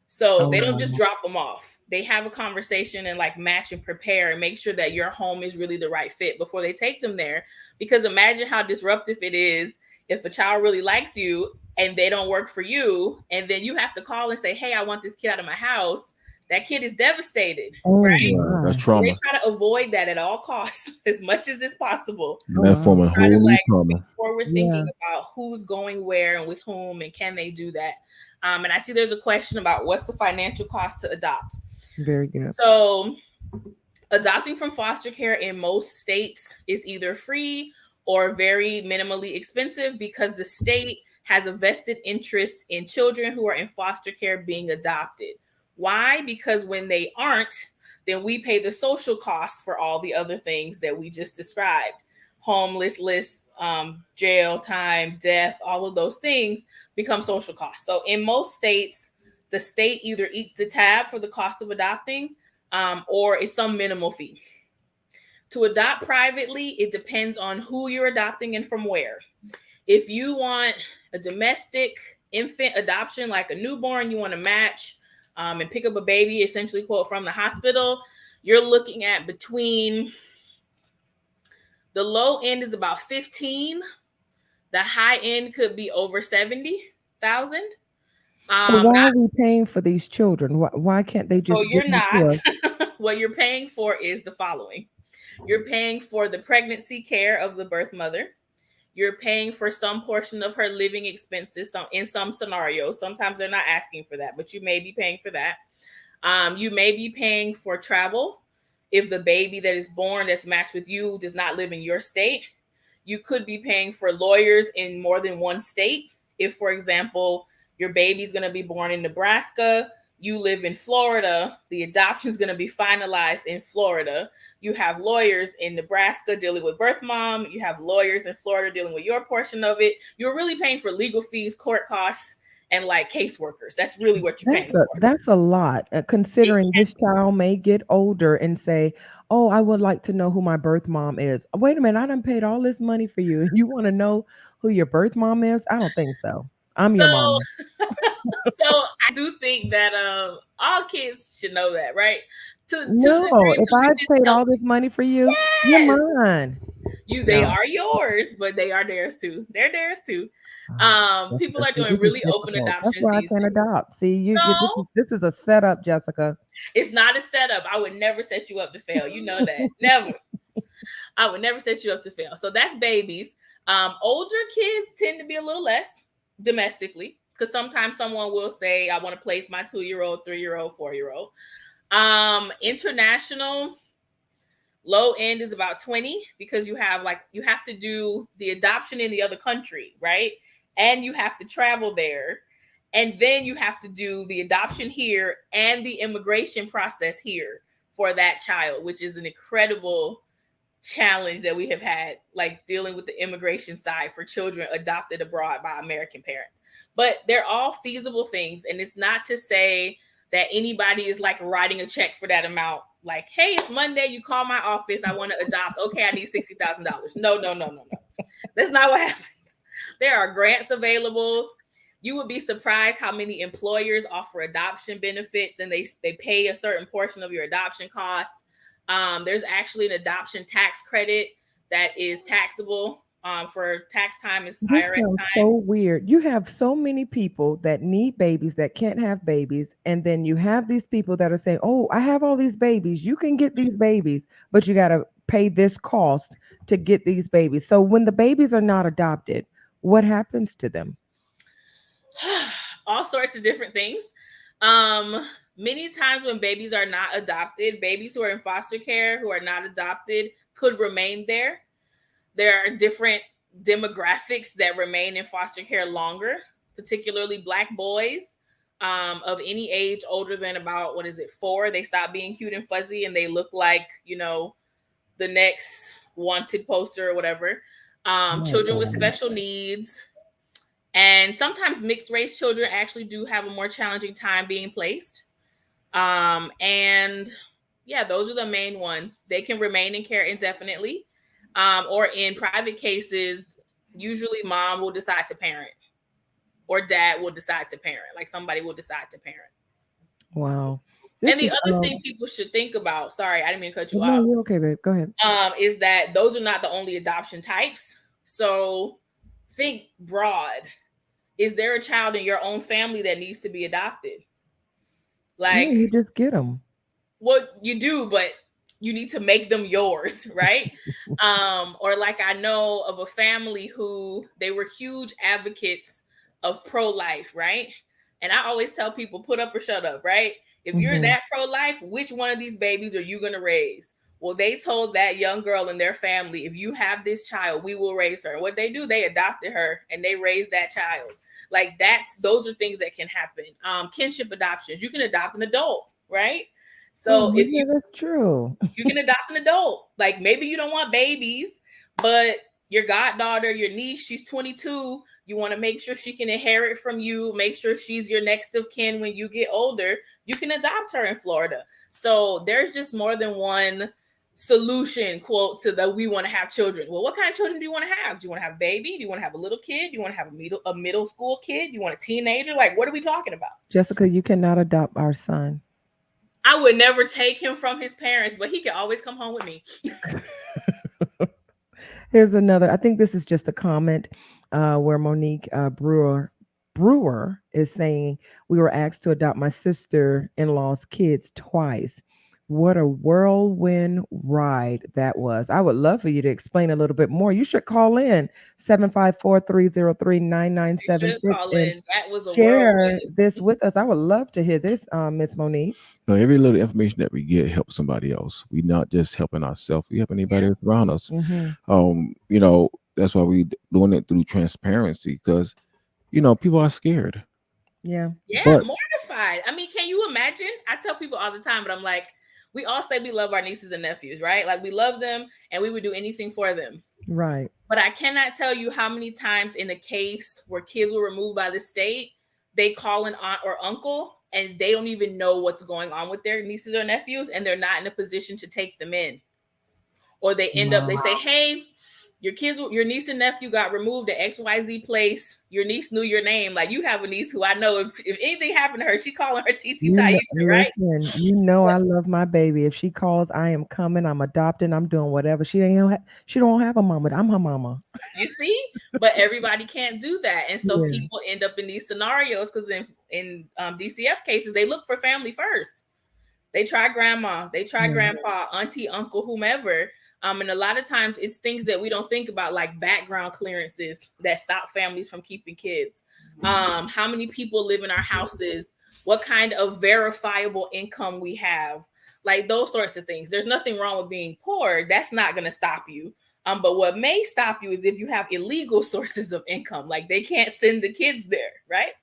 So Oh, they don't just wow. drop them off. They have a conversation and like match and prepare and make sure that your home is really the right fit before they take them there. Because imagine how disruptive it is if a child really likes you and they don't work for you, and then you have to call and say, "Hey, I want this kid out of my house." That kid is devastated, Oh, right? Right. That's my. So they trauma. try to avoid that at all costs as much as it's possible. Oh, That wow. form a Try to whole new like make trauma. forward thinking Yeah. about who's going where and with whom and can they do that. And I see there's a question about what's the financial cost to adopt. Very good. So adopting from foster care in most states is either free or very minimally expensive because the state has a vested interest in children who are in foster care being adopted. Why? Because when they aren't, then we pay the social costs for all the other things that we just described: homelessness, jail time, death, all of those things become social costs. So in most states, the state either eats the tab for the cost of adopting, or it's some minimal fee. To adopt privately, it depends on who you're adopting and from where. If you want a domestic infant adoption, like a newborn, you want to match and pick up a baby, essentially, quote, from the hospital, you're looking at between the low end is about 15, the high end could be over 70,000. So But why are we paying for these children? Why can't they so just give you're them to not. us? What you're paying for is the following: you're paying for the pregnancy care of the birth mother. You're paying for some portion of her living expenses. In some scenarios, sometimes they're not asking for that, but you may be paying for that. You may be paying for travel if the baby that is born that's matched with you does not live in your state. You could be paying for lawyers in more than one state. If, for example, your baby's going to be born in Nebraska, you live in Florida, the adoption is going to be finalized in Florida. You have lawyers in Nebraska dealing with birth mom. You have lawyers in Florida dealing with your portion of it. You're really paying for legal fees, court costs, and like caseworkers. That's really what you're paying for. That's a lot, It considering this child may get older and say, "Oh, I would like to know who my birth mom is." Wait a minute, I done paid all this money for you. You want to know who your birth mom is? I don't think so. I'm So, your mama. so I do think that all kids should know that, right? To the No, degree if to which I've it's paid all healthy. this money for you, you're Yes, mine. they No. are yours, but they are theirs too. They're theirs too. People Jessica, are see, doing this is really open difficult. That's adoptions why I these can't days. adopt. See, this No, is a setup, Jessica. it's not a setup. I would never set you up to fail. You know that. Never. I would never set you up to fail. So that's babies. Older kids tend to be a little less domestically because sometimes someone will say, "I want to place my 2-year-old, 3-year-old, 4-year-old." International low end is about 20 because you have to do the adoption in the other country, right? And you have to travel there. And then you have to do the adoption here and the immigration process here for that child, which is an incredible challenge that we have had, like dealing with the immigration side for children adopted abroad by American parents. But they're all feasible things. And it's not to say that anybody is like writing a check for that amount. Like, "Hey, it's Monday. You call my office. I want to adopt. Okay, I need $60,000. No, no, no, no, no. That's not what happens. There are grants available. You would be surprised how many employers offer adoption benefits and they pay a certain portion of your adoption costs. There's actually an adoption tax credit that is taxable for tax time is This IRS sounds so time. weird. You have so many people that need babies that can't have babies, and then you have these people that are saying, "Oh, I have all these babies. You can get these babies, but you got to pay this cost to get these babies." So when the babies are not adopted, what happens to them? All sorts of different things. Um, Many times when babies are not adopted, babies who are in foster care who are not adopted could remain there. There are different demographics that remain in foster care longer, particularly Black boys of any age older than about, what is it, 4. They stop being cute and fuzzy and they look like, the next wanted poster or whatever. Oh Children with God. special needs, and sometimes mixed race children actually do have a more challenging time being placed. And yeah, those are the main ones. They can remain in care indefinitely, or in private cases, usually mom will decide to parent or dad will decide to parent. Like somebody will decide to parent. Wow. And This the is other thing people should think about, sorry, I didn't mean to cut you no, off, you're okay, babe. Go ahead. is that those are not the only adoption types. So think broad. Is there a child in your own family that needs to be adopted? No, Like, you just get them. what you do, but you need to make them yours, right? Or like I know of a family who they were huge advocates of pro-life, right? And I always tell people, put up or shut up, right? If you're Hmm. that pro-life, which one of these babies are you gonna raise? Well, they told that young girl and their family, if you have this child, we will raise her. And what they do, they adopted her and they raised that child. Like those are things that can happen. Kinship adoptions, you can adopt an adult, right? Oh, So if yeah, that's true. you can adopt an adult. Like maybe you don't want babies, but your goddaughter, your niece, she's 22. You want to make sure she can inherit from you, make sure she's your next of kin when you get older. You can adopt her in Florida. So there's just more than one solution, quote, to the we want to have children. Well, what kind of children do you want to have? Do you want to have a baby? Do you want to have a little kid? Do you want to have a middle school kid? Do you want a teenager? Like, what are we talking about? Jessica, you cannot adopt our son. I would never take him from his parents, but he can always come home with me. Here's another. I think this is just a comment where Monique Brewer is saying we were asked to adopt my sister-in-law's kids twice. What a whirlwind ride that was. I would love for you to explain a little bit more. You should call in 754-303-9976 You should call and in. That was a share whirlwind. this with us. I would love to hear this, Miss Monique. Every little information that we get helps somebody else. We not just helping ourselves, we help anybody Yeah. else around us. Hmm. That's why we doing it through transparency, because people are scared. Yeah. Yeah, But mortified. I mean, can you imagine? I tell people all the time, but I'm like, we all say we love our nieces and nephews, right? Like we love them and we would do anything for them. Right. But I cannot tell you how many times in a case where kids were removed by the state, they call an aunt or uncle and they don't even know what's going on with their nieces or nephews and they're not in a position to take them in. Or they end up, they Wow. say, hey, your niece and nephew got removed at XYZ place. Your niece knew your name. Like you have a niece who I know if anything happened to her, she calling her TT You know, Taisha, right? listen, I love my baby. If she calls, I am coming. I'm adopting. I'm doing whatever. She don't have a mama. I'm her mama. You see? But everybody can't do that. And so Yeah. people end up in these scenarios because in DCF cases, they look for family first. They try grandma, they try Yeah. grandpa, auntie, uncle, whomever. And a lot of times it's things that we don't think about, like background clearances that stop families from keeping kids. How many people live in our houses? What kind of verifiable income we have? Like those sorts of things. There's nothing wrong with being poor. That's not going to stop you. But what may stop you is if you have illegal sources of income, like they can't send the kids there, right?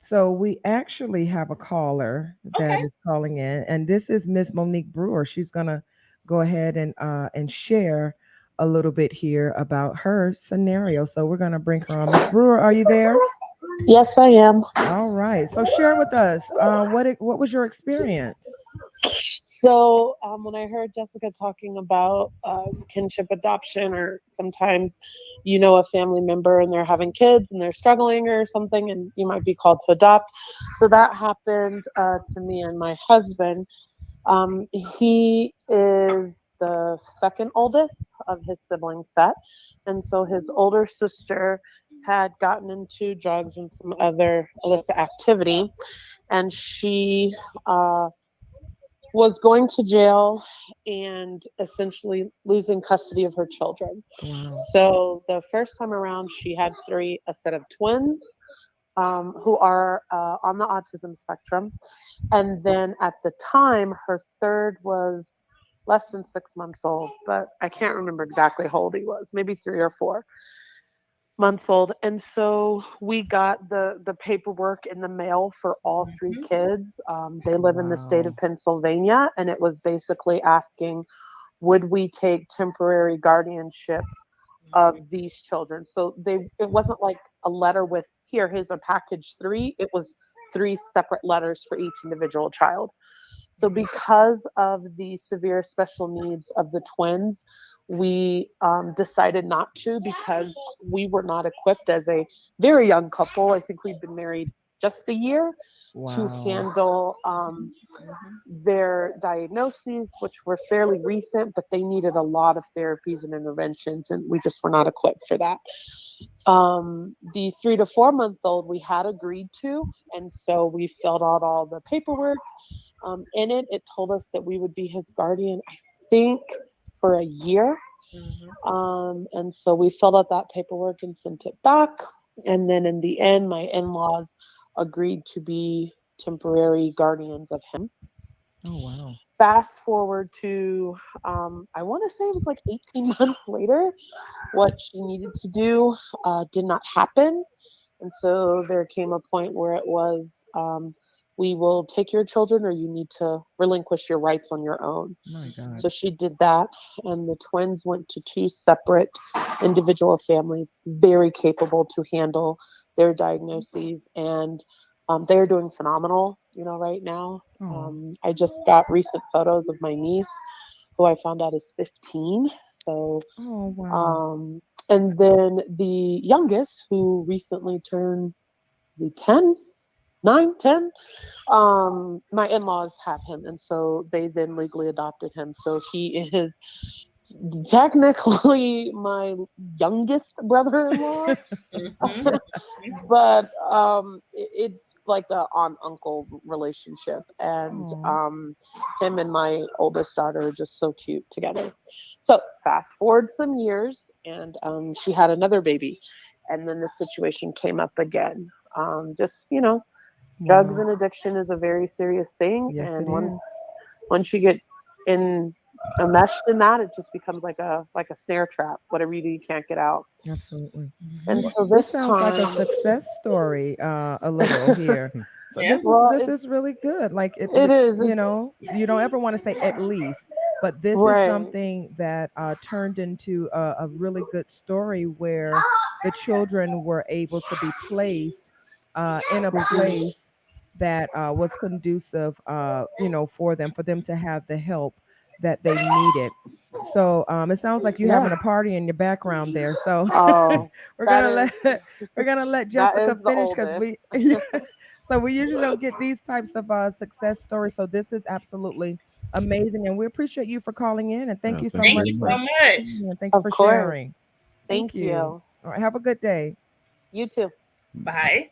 So we actually have a caller that Okay. is calling in, and this is Miss Monique Brewer. She's gonna go ahead and share a little bit here about her scenario. So we're gonna bring her on. Miss Brewer, are you there? Yes, I am. All right. So share with us what was your experience? So, when I heard Jessica talking about kinship adoption, or sometimes you know a family member and they're having kids and they're struggling or something, and you might be called to adopt. So, that happened to me and my husband. He is the second oldest of his sibling set. And so his older sister had gotten into drugs and some other illicit activity. And she was going to jail and essentially losing custody of her children. Wow. So the first time around, she had a set of twins who are on the autism spectrum. And then at the time, her third was less than 6 months old, but I can't remember exactly how old he was, maybe 3 or 4. months old. And so we got the paperwork in the mail for all three Mhm. kids. They live in the state of Wow. Pennsylvania, and it was basically asking, would we take temporary guardianship of these children? So it wasn't like a letter with, here, here's a package three. It was three separate letters for each individual child. So because of the severe special needs of the twins, we decided not to, because we were not equipped as a very young couple. I think we'd been married just a year, to Wow. handle Mhm. their diagnoses, which were fairly recent, but they needed a lot of therapies and interventions, and we just were not equipped for that. The 3 to 4 month old we had agreed to, and so we filled out all the paperwork. In it, it told us that we would be his guardian, I think, for a year. Mhm. And so we filled out that paperwork and sent it back. And then in the end, my in laws agreed to be temporary guardians of him. Oh, wow. Fast forward to, I want to say it was like 18 months later, what she needed to do did not happen. And so there came a point where it was, we will take your children, or you need to relinquish your rights on your own. My God. So she did that, and the twins went to two separate individual families, very capable to handle their diagnoses, and they're doing phenomenal, right now. Oh. I just got recent photos of my niece, who I found out is 15. So, Oh, wow. um, and then the youngest, who recently turned, is he 10? 9, 10? My in-laws have him, and so they then legally adopted him. So he is technically my youngest brother-in-law. Mhm. But it's like a aunt uncle relationship, and Oh. him and my oldest daughter are just so cute together. So fast forward some years, and she had another baby, and then the situation came up again. Just, drugs Wow. and addiction is a very serious thing, Yes, and it once is. once you get in enmeshed in that, it just becomes like a snare trap. Whatever you do, you can't get out. Absolutely. And Mhm. Well, so this this sounds like a time, success story, a little here. So Yeah. this is well, this it's is really good. Like it is. you It's know, you don't ever want to say at least, but this is right. something that turned into a really good story where the children were able to be placed in a Mhm. place that was conducive, for them to have the help that they needed. So it sounds like you Yeah. having a party in your background there. So Oh, we're that gonna is let that is Jessica the finish because oldest. we so we usually don't get these types of success stories. So this is absolutely amazing, and we appreciate you for calling in, and thank Yeah, you so thank you Thank much you very for so much. much. calling in. Thank you Of for course. sharing. Thank Thank you. you. All right, have a good day, You too. Bye.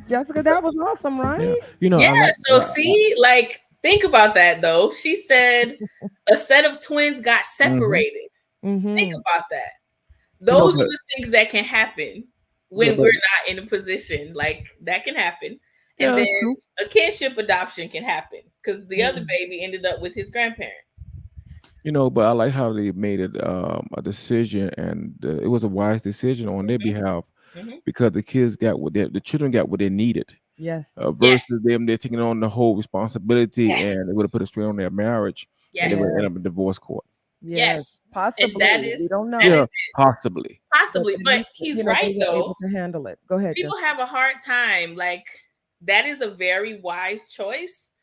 Jessica. That was awesome, Yeah, right? Yeah. I like. So see, like, think about that though. She said a set of twins got Mhm. separated. Think Mm-hmm. about that. You know, Those are but the things that can happen yeah, when but we're not in a position, like that can happen. And yeah, then that's true. a kinship adoption can happen because the other Mm-hmm. baby ended up with his grandparents. But I like how they made it a decision, and it was a wise decision on their behalf Hmm. because the children got what they needed. Yes. Versus Yes. them, they're taking on the whole responsibility, Yes. and it would have put a strain on their marriage, and they would end Yes. up in Yes. divorce court. Yes. Yes. And Possibly. that We is don't that know, Yeah, is possibly. but possibly, at but least he's they right were though. able to handle it. Go ahead, People Jessica. have a hard time. Like, that is a very wise choice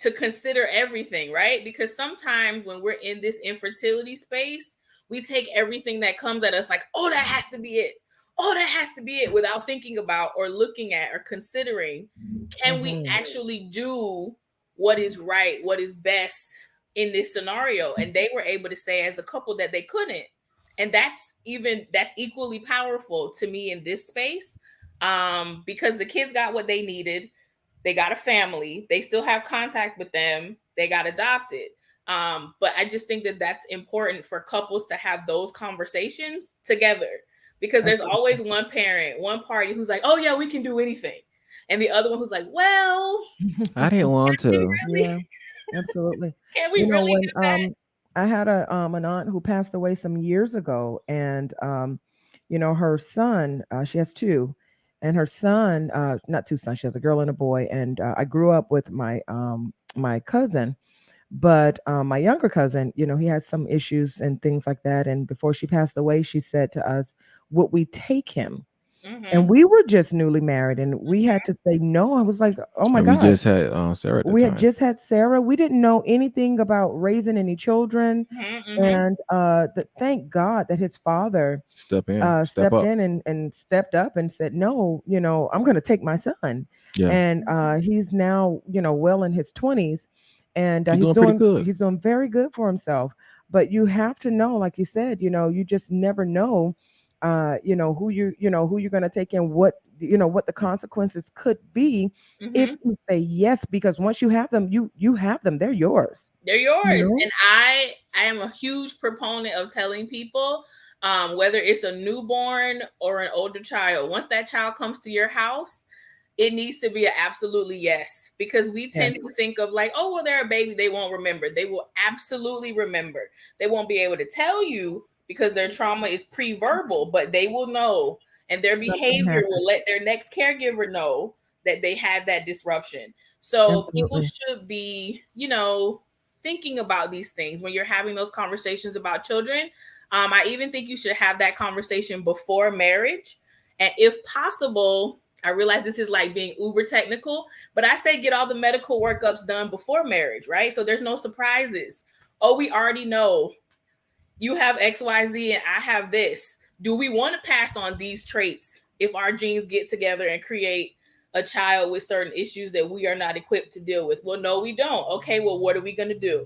to consider everything, right? Because sometimes when we're in this infertility space, we take everything that comes at us like, oh, that has to be it. Oh, that has to be it, without thinking about or looking at or considering, can we Mm-hmm. actually do what is right, what is best in this scenario? And they were able to say as a couple that they couldn't. And that's equally powerful to me in this space, because the kids got what they needed. They got a family. They still have contact with them. They got adopted. But I just think that that's important for couples to have those conversations together, because there's always one parent, one party who's like, "Oh yeah, we can do anything," and the other one who's like, "Well, I didn't want can we to. really? Yeah, absolutely. Can we really When do that?" I had a an aunt who passed away some years ago, and her son, she has two, and her son, not two sons, she has a girl and a boy. And I grew up with my cousin, but my younger cousin, he has some issues and things like that. And before she passed away, she said to us, would we take him? And Mm-hmm. we were just newly married, and we had to say no. I was like, oh my And we God. just had Sarah at the We had time. just had Sarah. We didn't know anything about raising any children. Mm-hmm. And thank God that his father Step in, step stepped up. in and stepped up and said, no, I'm going to take my son. Yeah, And he's now, well in his 20s, and you're doing pretty good. he's doing very good for himself. But you have to know, like you said, you just never know, who you're going to take in, what the consequences could be if Mm-hmm. you say yes, because once you have them, you have them, they're yours. They're You yours. know? And I am a huge proponent of telling people, whether it's a newborn or an older child, once that child comes to your house, it needs to be an absolutely yes. Because we tend Yes. to think of like, oh, well, they're a baby, they won't remember. They will absolutely remember. They won't be able to tell you because their trauma is pre-verbal, but they will know. And their Something behavior happened. will let their next caregiver know that they had that disruption. So people Absolutely. should be, thinking about these things when you're having those conversations about children. I even think you should have that conversation before marriage. And if possible, I realize this is like being uber technical, but I say get all the medical workups done before marriage, right? So there's no surprises. Oh, we already know you have XYZ and I have this. Do we want to pass on these traits if our genes get together and create a child with certain issues that we are not equipped to deal with? Well, no, we don't. Okay, well, what are we going to do?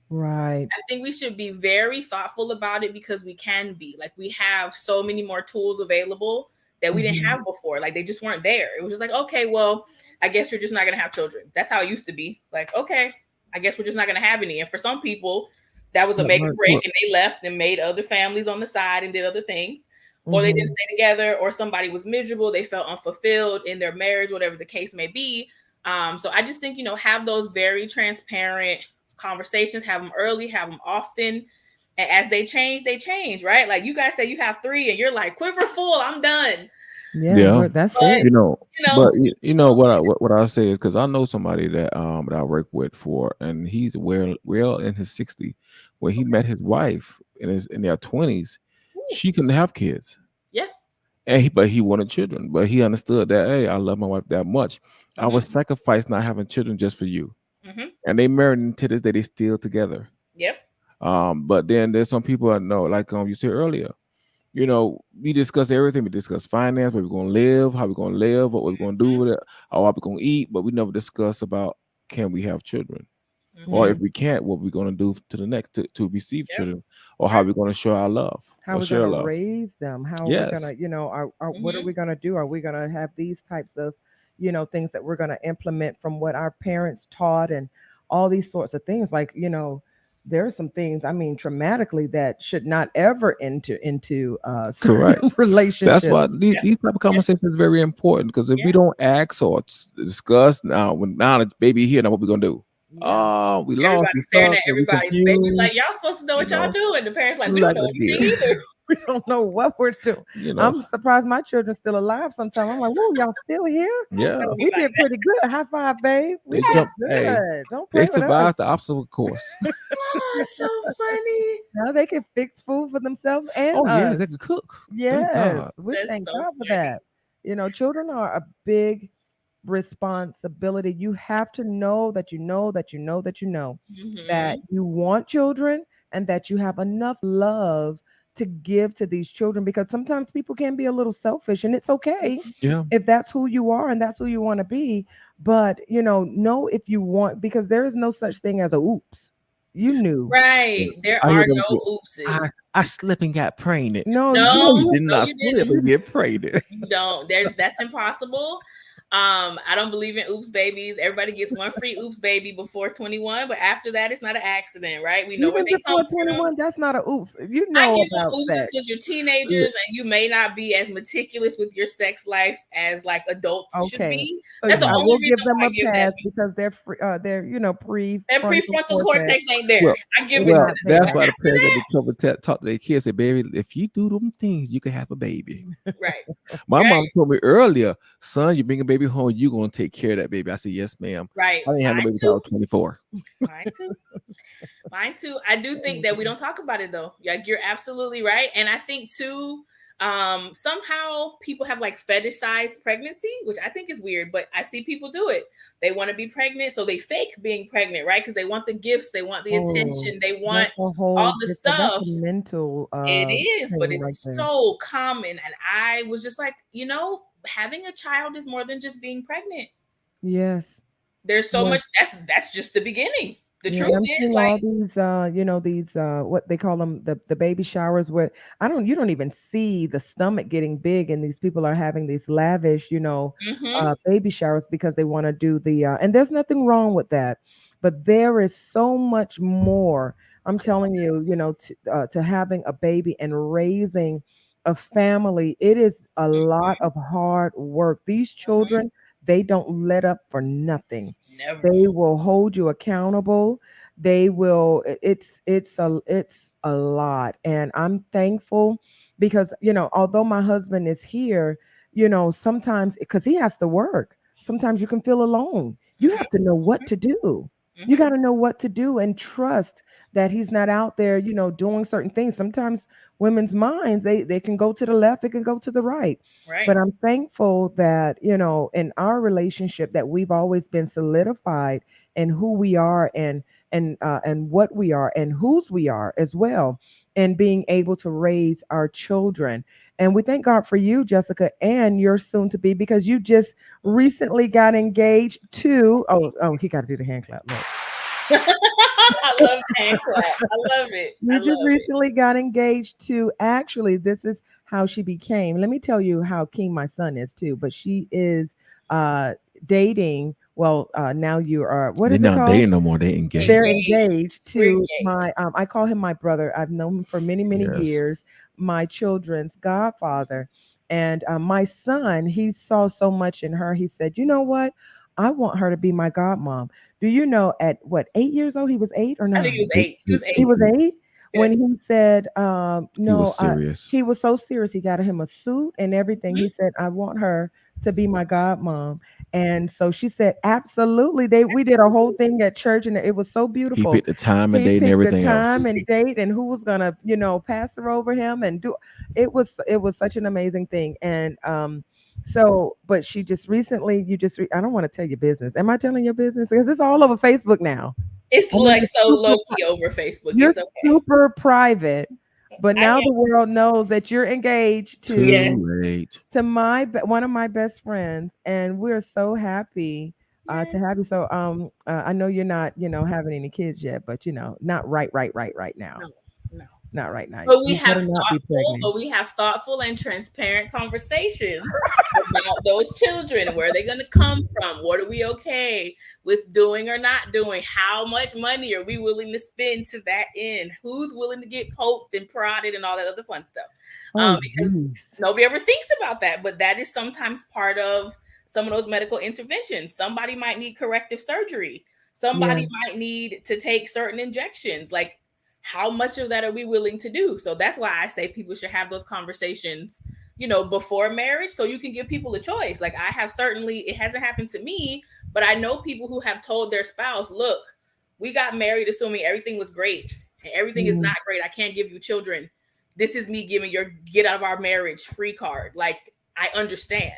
Right. I think we should be very thoughtful about it because we can be. Like, we have so many more tools available that we didn't Mhm. have before. Like, they just weren't there. It was just like, okay, well, I guess you're just not going to have children. That's how it used to be. Like, okay, I guess we're just not going to have any. And for some people, that was a That make or worked. break, and they left and made other families on the side and did other things. Or they didn't Mhm. stay together, or somebody was miserable. They felt unfulfilled in their marriage, whatever the case may be. So I just think, have those very transparent conversations, have them early, have them often. And as they change, right? Like you guys say you have three and you're like, quiver full, I'm done. Yeah, Yeah, that's But, it. you know, you know, but what I say is because I know somebody that I work with for, and he's well in his 60s. When he met his wife in their 20s, ooh, she couldn't have kids, yeah. and but he wanted children. But he understood that, hey, I love my wife that much. I would Mm-hmm, sacrifice not having children just for you. mm-hmm, And they married, and to this day they still together. yep. But then there's some people I know, like you said earlier. We discuss everything. We discuss finance, where we're gonna live, how we're gonna live, what we're gonna do with it, how we're gonna eat, but we never discuss about can we have children, Mm-hmm, or Mm. if we can't, what we're gonna do to the next to receive yep. children, or how Right. we're gonna show our love How are or we share gonna love. raise them? How are we gonna, Yes, what are Mm-hmm, we gonna do? Are we gonna have these types of, things that we're gonna implement from what our parents taught, and all these sorts of things? Like, there are some things, I mean, traumatically, that should not enter into correct. certain That's why relationships. yep. these type of Yep. conversations is very important, because if Yeah. we don't ask or discuss now the baby here, now what we gonna do? Yeah. Oh, we lost, Everybody we staring suck, at or we everybody. The baby's confused, like, y'all supposed to know you what y'all know, doing. The parents like, we don't like know a anything deer, either. We don't know what we're doing. you know. I'm surprised my children's still alive sometimes. I'm like, whoa, y'all still here? Yeah, Don't be We like did pretty good. High five, babe. We they did jump. Hey, good. Don't they play with us. survived the obstacle course. oh, so funny. Now they can fix food for themselves and Oh yes, us. they could cook. Thank Yes, God. we That's thank so God for funny. that. Children are a big responsibility. You have to know that you know that you know that you know that Mm-hmm. you want children, and that you have enough love to give to these children, because sometimes people can be a little selfish, and it's okay Yeah, if that's who you are and that's who you want to be. But know if you want, because there is no such thing as a oops. You knew. yeah. Right. There I hear are them. no oopses. I slipped and got pregnant. No, No, you No, did no, not you slip didn't. and get pregnant. You don't. That's impossible. I don't believe in oops babies. Everybody gets one free oops baby before 21, but after that, it's not an accident, right? We know where Even they before come from. 21, that's not a oops. If you I know give them about oops just sex. because you're teenagers and you may not be as meticulous with your sex life as like adults should Okay. be. So That's the I only will reason give them why I a give that. pass because they're free, they're Their prefrontal prefrontal cortex cortex ain't there. Well, I give it is to well, not them. that's But there. why the after parents that that, be coming talk to their kids. Say, baby, if you do them things, you can have a baby. right, My right, mom told me earlier, son, you bring a baby home, you gonna take care of that baby. I said, yes, ma'am. right. I didn't have no Mine baby till I too. was 24. Mine too. Mine too. I do think that we don't talk about it though. Like you're absolutely right. And I think too, somehow people have like fetishized pregnancy, which I think is weird, but I see people do it. They want to be pregnant, so they fake being pregnant, right? Because they want the gifts, they want the Oh, attention, they want that's a all whole the different. That's a stuff. mental It is, but thing right it's there. so common. And I was just like, having a child is more than just being pregnant. Yes. There's so Yes. much that's just the beginning. The Yeah, truth I'm is seeing like, all these, these, what they call them, the baby showers where you don't even see the stomach getting big, and these people are having these lavish, mm-hmm, baby showers because they want to do and there's nothing wrong with that, but there is so much more. I'm telling you, to having a baby and raising a family, it is a lot of hard work. These mm-hmm, children, they don't let up for nothing. never. They will hold you accountable. They will it's a lot, and I'm thankful because although my husband is here, sometimes because he has to work, sometimes you can feel alone. You have to know what to do. You Mm-hmm, got to know what to do and trust that he's not out there, doing certain things. Sometimes women's minds, they can go to the left, it can go to the right. right. But I'm thankful that, in our relationship that we've always been solidified in who we are and what we are and whose we are as well, and being able to raise our children. And we thank God for you, Jessica, and your soon to be, because you just recently got engaged to, oh, he got to do the hand clap. Look. I love the hand clap. I love it. I You just love it. recently got engaged to, actually, this is how she became. Let me tell you how keen my son is too. But she is uh dating. Well, now you are, what They're is it not called? dating no more. They They're engaged. Engaged. engaged We're to engaged. my I call him my brother. I've known him for many, many Yes. years, my children's godfather. And my son, he saw so much in her. He said, "You know what? I want her to be my godmom." Do you know at what, 8 years old? He was 8 or 9. I think he was Eight, 8. He was eight, 8. He eight, was eight. 8 Yeah. when he said, He was no, serious. he was so serious. He got him a suit and everything. Mhm. He said, "I want her to be my godmom." And so she said, absolutely. We did a whole thing at church, and it was so He beautiful. picked the time and He date and picked the everything time else. and date and who was gonna, pass her over him and do. It was such an amazing thing. And so, but she just recently, I don't want to tell your business. Am I telling your business? Because it's all over Facebook now. It's I know like so low key over Facebook. you're It's okay. super private, but I now am. the world knows that you're engaged Yeah. Too late. to one of my best friends, and we're so happy Yeah. to have you. So, I know you're not, having any kids yet, but not right now, No. No. not right now. But we You have better not be pregnant. thoughtful and transparent conversations about those children. Where are they going to come from? What are we okay with doing or not doing? How much money are we willing to spend to that end? Who's willing to get poked and prodded and all that other fun stuff? Oh, Because jeez. nobody ever thinks about that, but that is sometimes part of some of those medical interventions. Somebody might need corrective surgery. Yeah. Somebody might need to take certain injections. Like, how much of that are we willing to do? So that's why I say people should have those conversations, before marriage, so you can give people a choice. Like, I have, certainly, it hasn't happened to me, but I know people who have told their spouse, look, we got married assuming everything was great, and everything is Mm, not great. I can't give you children. This is me giving your get out of our marriage free card. Like, I understand.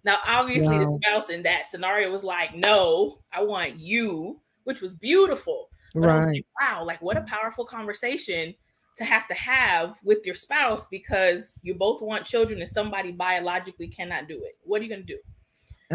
Now, obviously, the wow. spouse in that scenario was like, no, I want you, which was beautiful. But I was Right. like, wow, like, what a powerful conversation to have with your spouse, because you both want children and somebody biologically cannot do it. What are you going to do?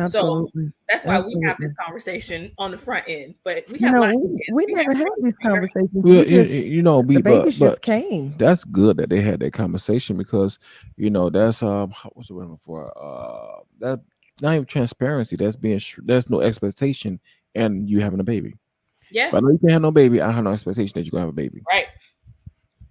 So Absolutely. that's why we have Absolutely. this conversation on the front end. But we You have know, lots of we, kids. we We have never had these here. conversations. Well, We just, the babies just but came. that's good that they had that conversation because that's what's the word for that not even transparency. That's there's no expectation, and you having a baby. Yeah. If I know you can't have no baby, I don't have no expectation that you're gonna have a baby. Right.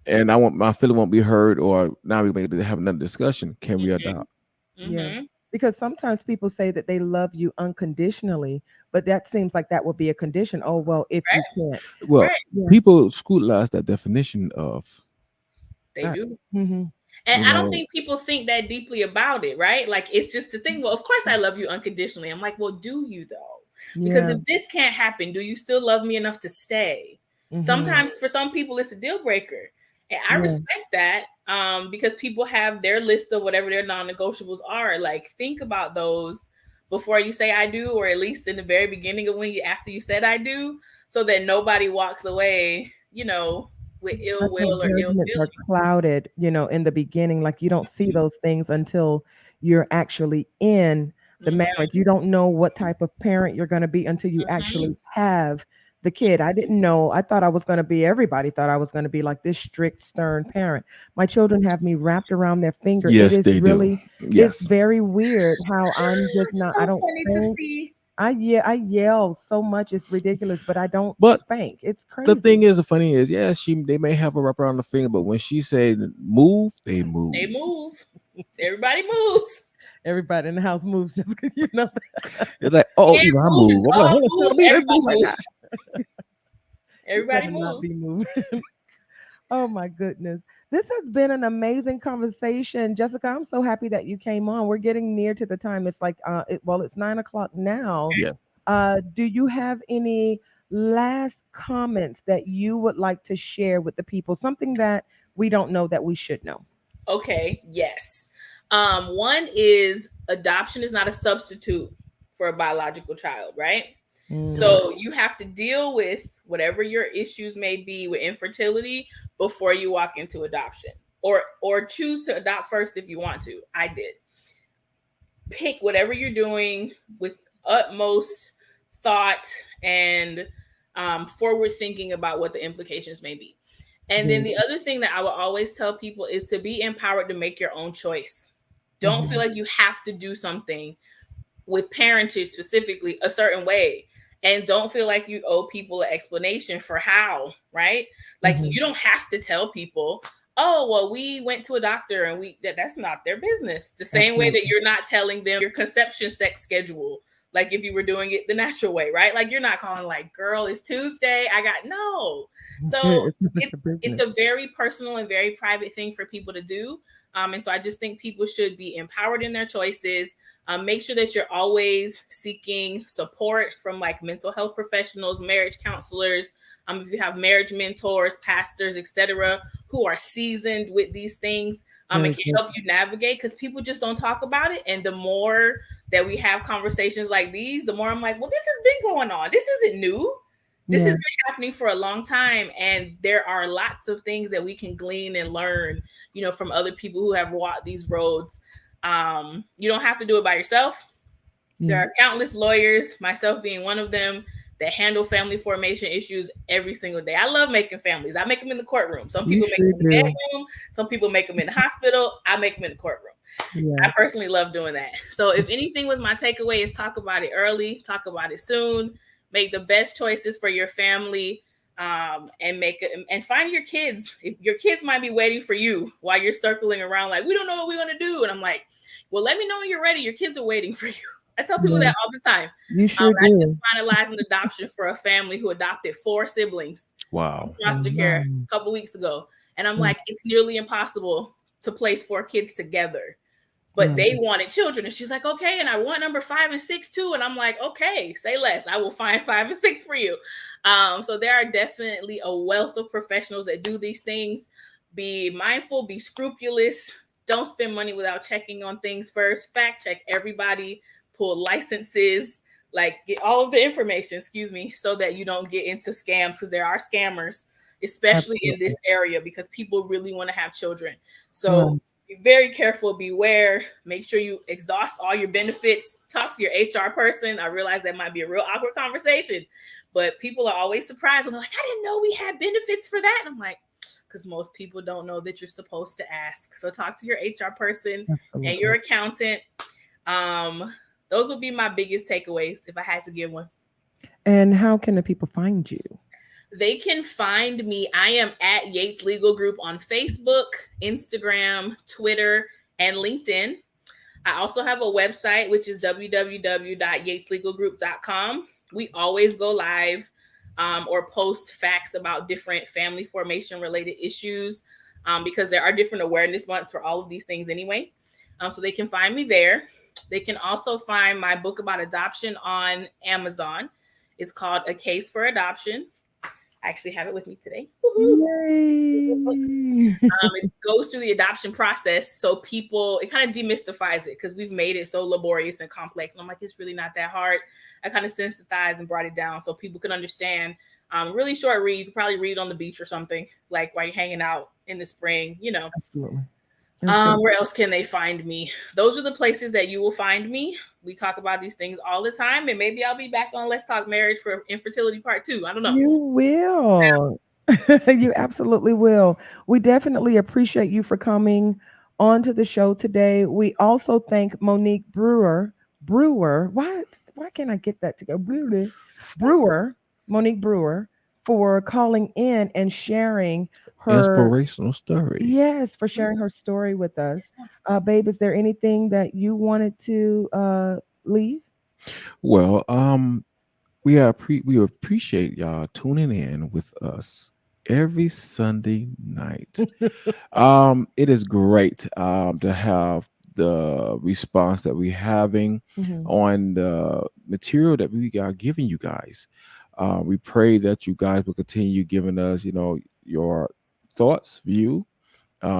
And I want my feeling won't be heard, or now we may have another discussion. Can we adopt? Yeah. Mm-hmm. Because sometimes people say that they love you unconditionally, but that seems like that would be a condition. Oh, well, if you Right. can't. Well, Right. Yeah. people scrutinize that definition of, They do. Mm-hmm. And you I don't know, think people think that deeply about it, right? Like it's just the thing. Well, of course I love you unconditionally. I'm like, well, do you though? Because Yeah. if this can't happen, do you still love me enough to stay? Mm-hmm. Sometimes for some people it's a deal breaker. And I Yeah. respect that because people have their list of whatever their non-negotiables are. Like think about those before you say I do, or at least in the very beginning of after you said I do, so that nobody walks away, with I ill think will or ill judgments are feeling. clouded, in the beginning. Like you don't see those things until you're actually in the Hmm. marriage. You don't know what type of parent you're going to be until you Hmm. actually have the kid. I didn't know. I thought I was going to be, everybody thought I was going to be like this strict, stern parent. My children have me wrapped around their finger. It yes, is they do. really, it's Yes, very weird how I'm just It's not, I so don't funny to spank. see. I yell so much, it's ridiculous, but I don't but spank. It's the crazy. thing is, the funny is, yes, they may have a wrap around the finger, but when she said move, they They move. move. Everybody moves. Everybody in the house moves just because you know. It's like, oh, Kids even I move, the move. I'm like, dog hold on, tell moves, me, let's everybody move right now. moves. You Everybody better not moves. be moving. Oh my goodness. This has been an amazing conversation. Jessica, I'm so happy that you came on. We're getting near to the time. It's like it's 9 o'clock now. Yeah. Do you have any last comments that you would like to share with the people? Something that we don't know that we should know. Okay, yes. One is adoption is not a substitute for a biological child, right? Mm, So you have to deal with whatever your issues may be with infertility before you walk into adoption. Or choose to adopt first if you want to. I did. Pick whatever you're doing with utmost thought and forward thinking about what the implications may be. And then very. the other thing that I will always tell people is to be empowered to make your own choice. Don't feel Mhm. like you have to do something with parentage specifically a certain way. And don't feel like you owe people an explanation for how, right? Like Mhm. you don't have to tell people, oh, well, we went to a doctor and that's not their business. The same way that Absolutely. you're not telling them your conception sex schedule, like if you were doing it the natural way, right? Like you're not calling like, girl, it's Tuesday. I got no. So It's none of it's your it's business. a very personal and very private thing for people to do. And so I just think people should be empowered in their choices. Make sure that you're always seeking support from like mental health professionals, marriage counselors, if you have marriage mentors, pastors, etc., who are seasoned with these things and Very can good. help you navigate, because people just don't talk about it. And the more that we have conversations like these, the more I'm like, well, this has been going on. This isn't new. This has Yeah. been happening for a long time. And there are lots of things that we can glean and learn, from other people who have walked these roads. You don't have to do it by yourself. There Yeah. are countless lawyers, myself being one of them, that handle family formation issues every single day. I love making families. I make them in the courtroom. Some You people make sure them in the do. bedroom. Some people make them in the hospital. I make them in the courtroom. I Yes. personally love doing that. So if anything was my takeaway is talk about it early, talk about it soon, make the best choices for your family, and make it and find your kids. If your kids might be waiting for you while you're circling around, like we don't know what we want to do, and I'm like, well, let me know when you're ready. Your kids are waiting for you. I tell people Yeah. that all the time. You sure I just do. finalized an adoption for a family who adopted 4 siblings in Wow. foster care Wow. a couple weeks ago, and I'm Mm, like, it's nearly impossible to place 4 kids together, but wow. they wanted children. And she's like, okay, and I want number 5 and 6 too. And I'm like, okay, say less. I will find 5 and 6 for you. So there are definitely a wealth of professionals that do these things. Be mindful, be scrupulous. Don't spend money without checking on things first. Fact check everybody, pull licenses, like get all of the information, so that you don't get into scams, because there are scammers, especially in this Absolutely. area, because people really want to have children. So Right. be very careful, beware, make sure you exhaust all your benefits, talk to your HR person. I realize that might be a real awkward conversation, but people are always surprised when they're like, I didn't know we had benefits for that. And I'm like, because most people don't know that you're supposed to ask. So talk to your HR person and your Absolutely. accountant. Um, those would be my biggest takeaways if I had to give one. And how can the people find you? They can find me. I am at Yates Legal Group on Facebook, Instagram, Twitter, and LinkedIn. I also have a website, which is www.yateslegalgroup.com. We always go live or post facts about different family formation related issues because there are different awareness months for all of these things anyway. So they can find me there. They can also find my book about adoption on Amazon. It's called A Case for Adoption. I actually have it with me today. Yay! It goes through the adoption process, so people, it kind of demystifies it because we've made it so laborious and complex. And I'm like, it's really not that hard. I kind of sensitized and brought it down so people can understand. Really short read. You could probably read on the beach or something, like while you're hanging out in the spring, Absolutely. Absolutely. Where else can they find me? Those are the places that you will find me. We talk about these things all the time, and maybe I'll be back on Let's Talk Marriage for Infertility Part 2. I don't know. You will. You absolutely will. We definitely appreciate you for coming onto the show today. We also thank Monique Brewer. Why can't I get that to go? Brewer, Monique Brewer, for calling in and sharing her. Inspirational story. Yes, for sharing her story with us. Babe, is there anything that you wanted to leave? Well, we appreciate y'all tuning in with us every Sunday night. It is great to have the response that we're having Mhm. on the material that we are giving you guys. We pray that you guys will continue giving us, your thoughts, view,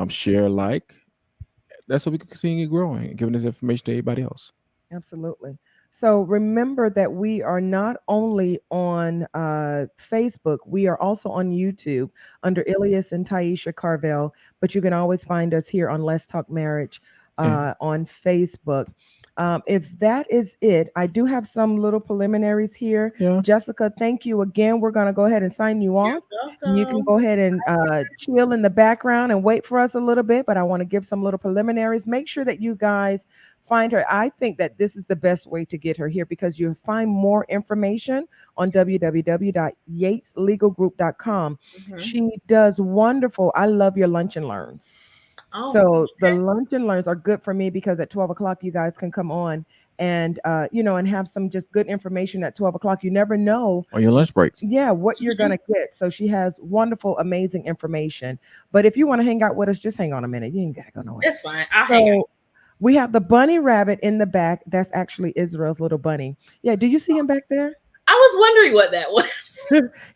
share, like. That's so we can continue growing and giving this information to everybody else. Absolutely. So remember that we are not only on Facebook, we are also on YouTube under Ilias and Taisha Carvel, but you can always find us here on Let's Talk Marriage Yeah. on Facebook. If that is it, I do have some little preliminaries here. Yeah. Jessica, thank you again. We're going to go ahead and sign you You're off. You can welcome. go ahead and chill in the background and wait for us a little bit, but I want to give some little preliminaries. Make sure that you guys find her. I think that this is the best way to get her here because you find more information on www.yateslegalgroup.com. Mhm. She does wonderful. I love your lunch and learns. Oh, So the okay. lunch and learns are good for me because at 12 o'clock you guys can come on and and have some just good information at 12 o'clock. You never know, On your lunch break. yeah, what you're Mhm. gonna get. So she has wonderful, amazing information. But if you want to hang out with us, just hang on a minute. You ain't gotta go nowhere. That's fine. I'll hang out. So we have the bunny rabbit in the back. That's actually Israel's little bunny. Yeah, do you see him back there? I was wondering what that was.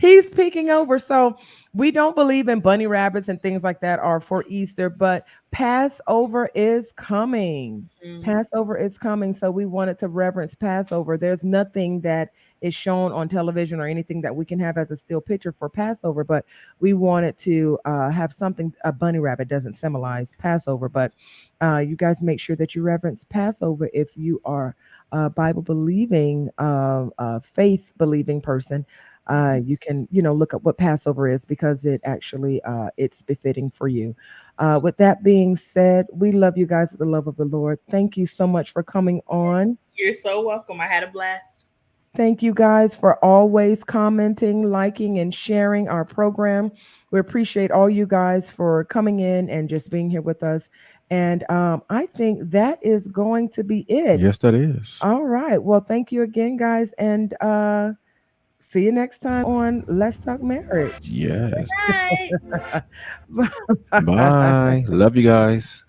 He's peeking over. So we don't believe in bunny rabbits and things like that are for Easter, but Passover is coming. Passover is coming. So we wanted to reverence Passover. There's nothing that is shown on television or anything that we can have as a still picture for Passover, but we wanted to have something. A bunny rabbit doesn't symbolize Passover, but you guys make sure that you reverence Passover if you are a Bible believing, faith believing person. You can look up what Passover is because it actually it's befitting for you. With that being said, we love you guys with the love of the Lord. Thank you so much for coming on. You're so welcome. I had a blast. Thank you guys for always commenting, liking, and sharing our program. We appreciate all you guys for coming in and just being here with us. And I think that is going to be it. Yes, that is. All right. Well, thank you again, guys. And see you next time on Let's Talk Marriage. Yes. Bye. Bye. Love you guys.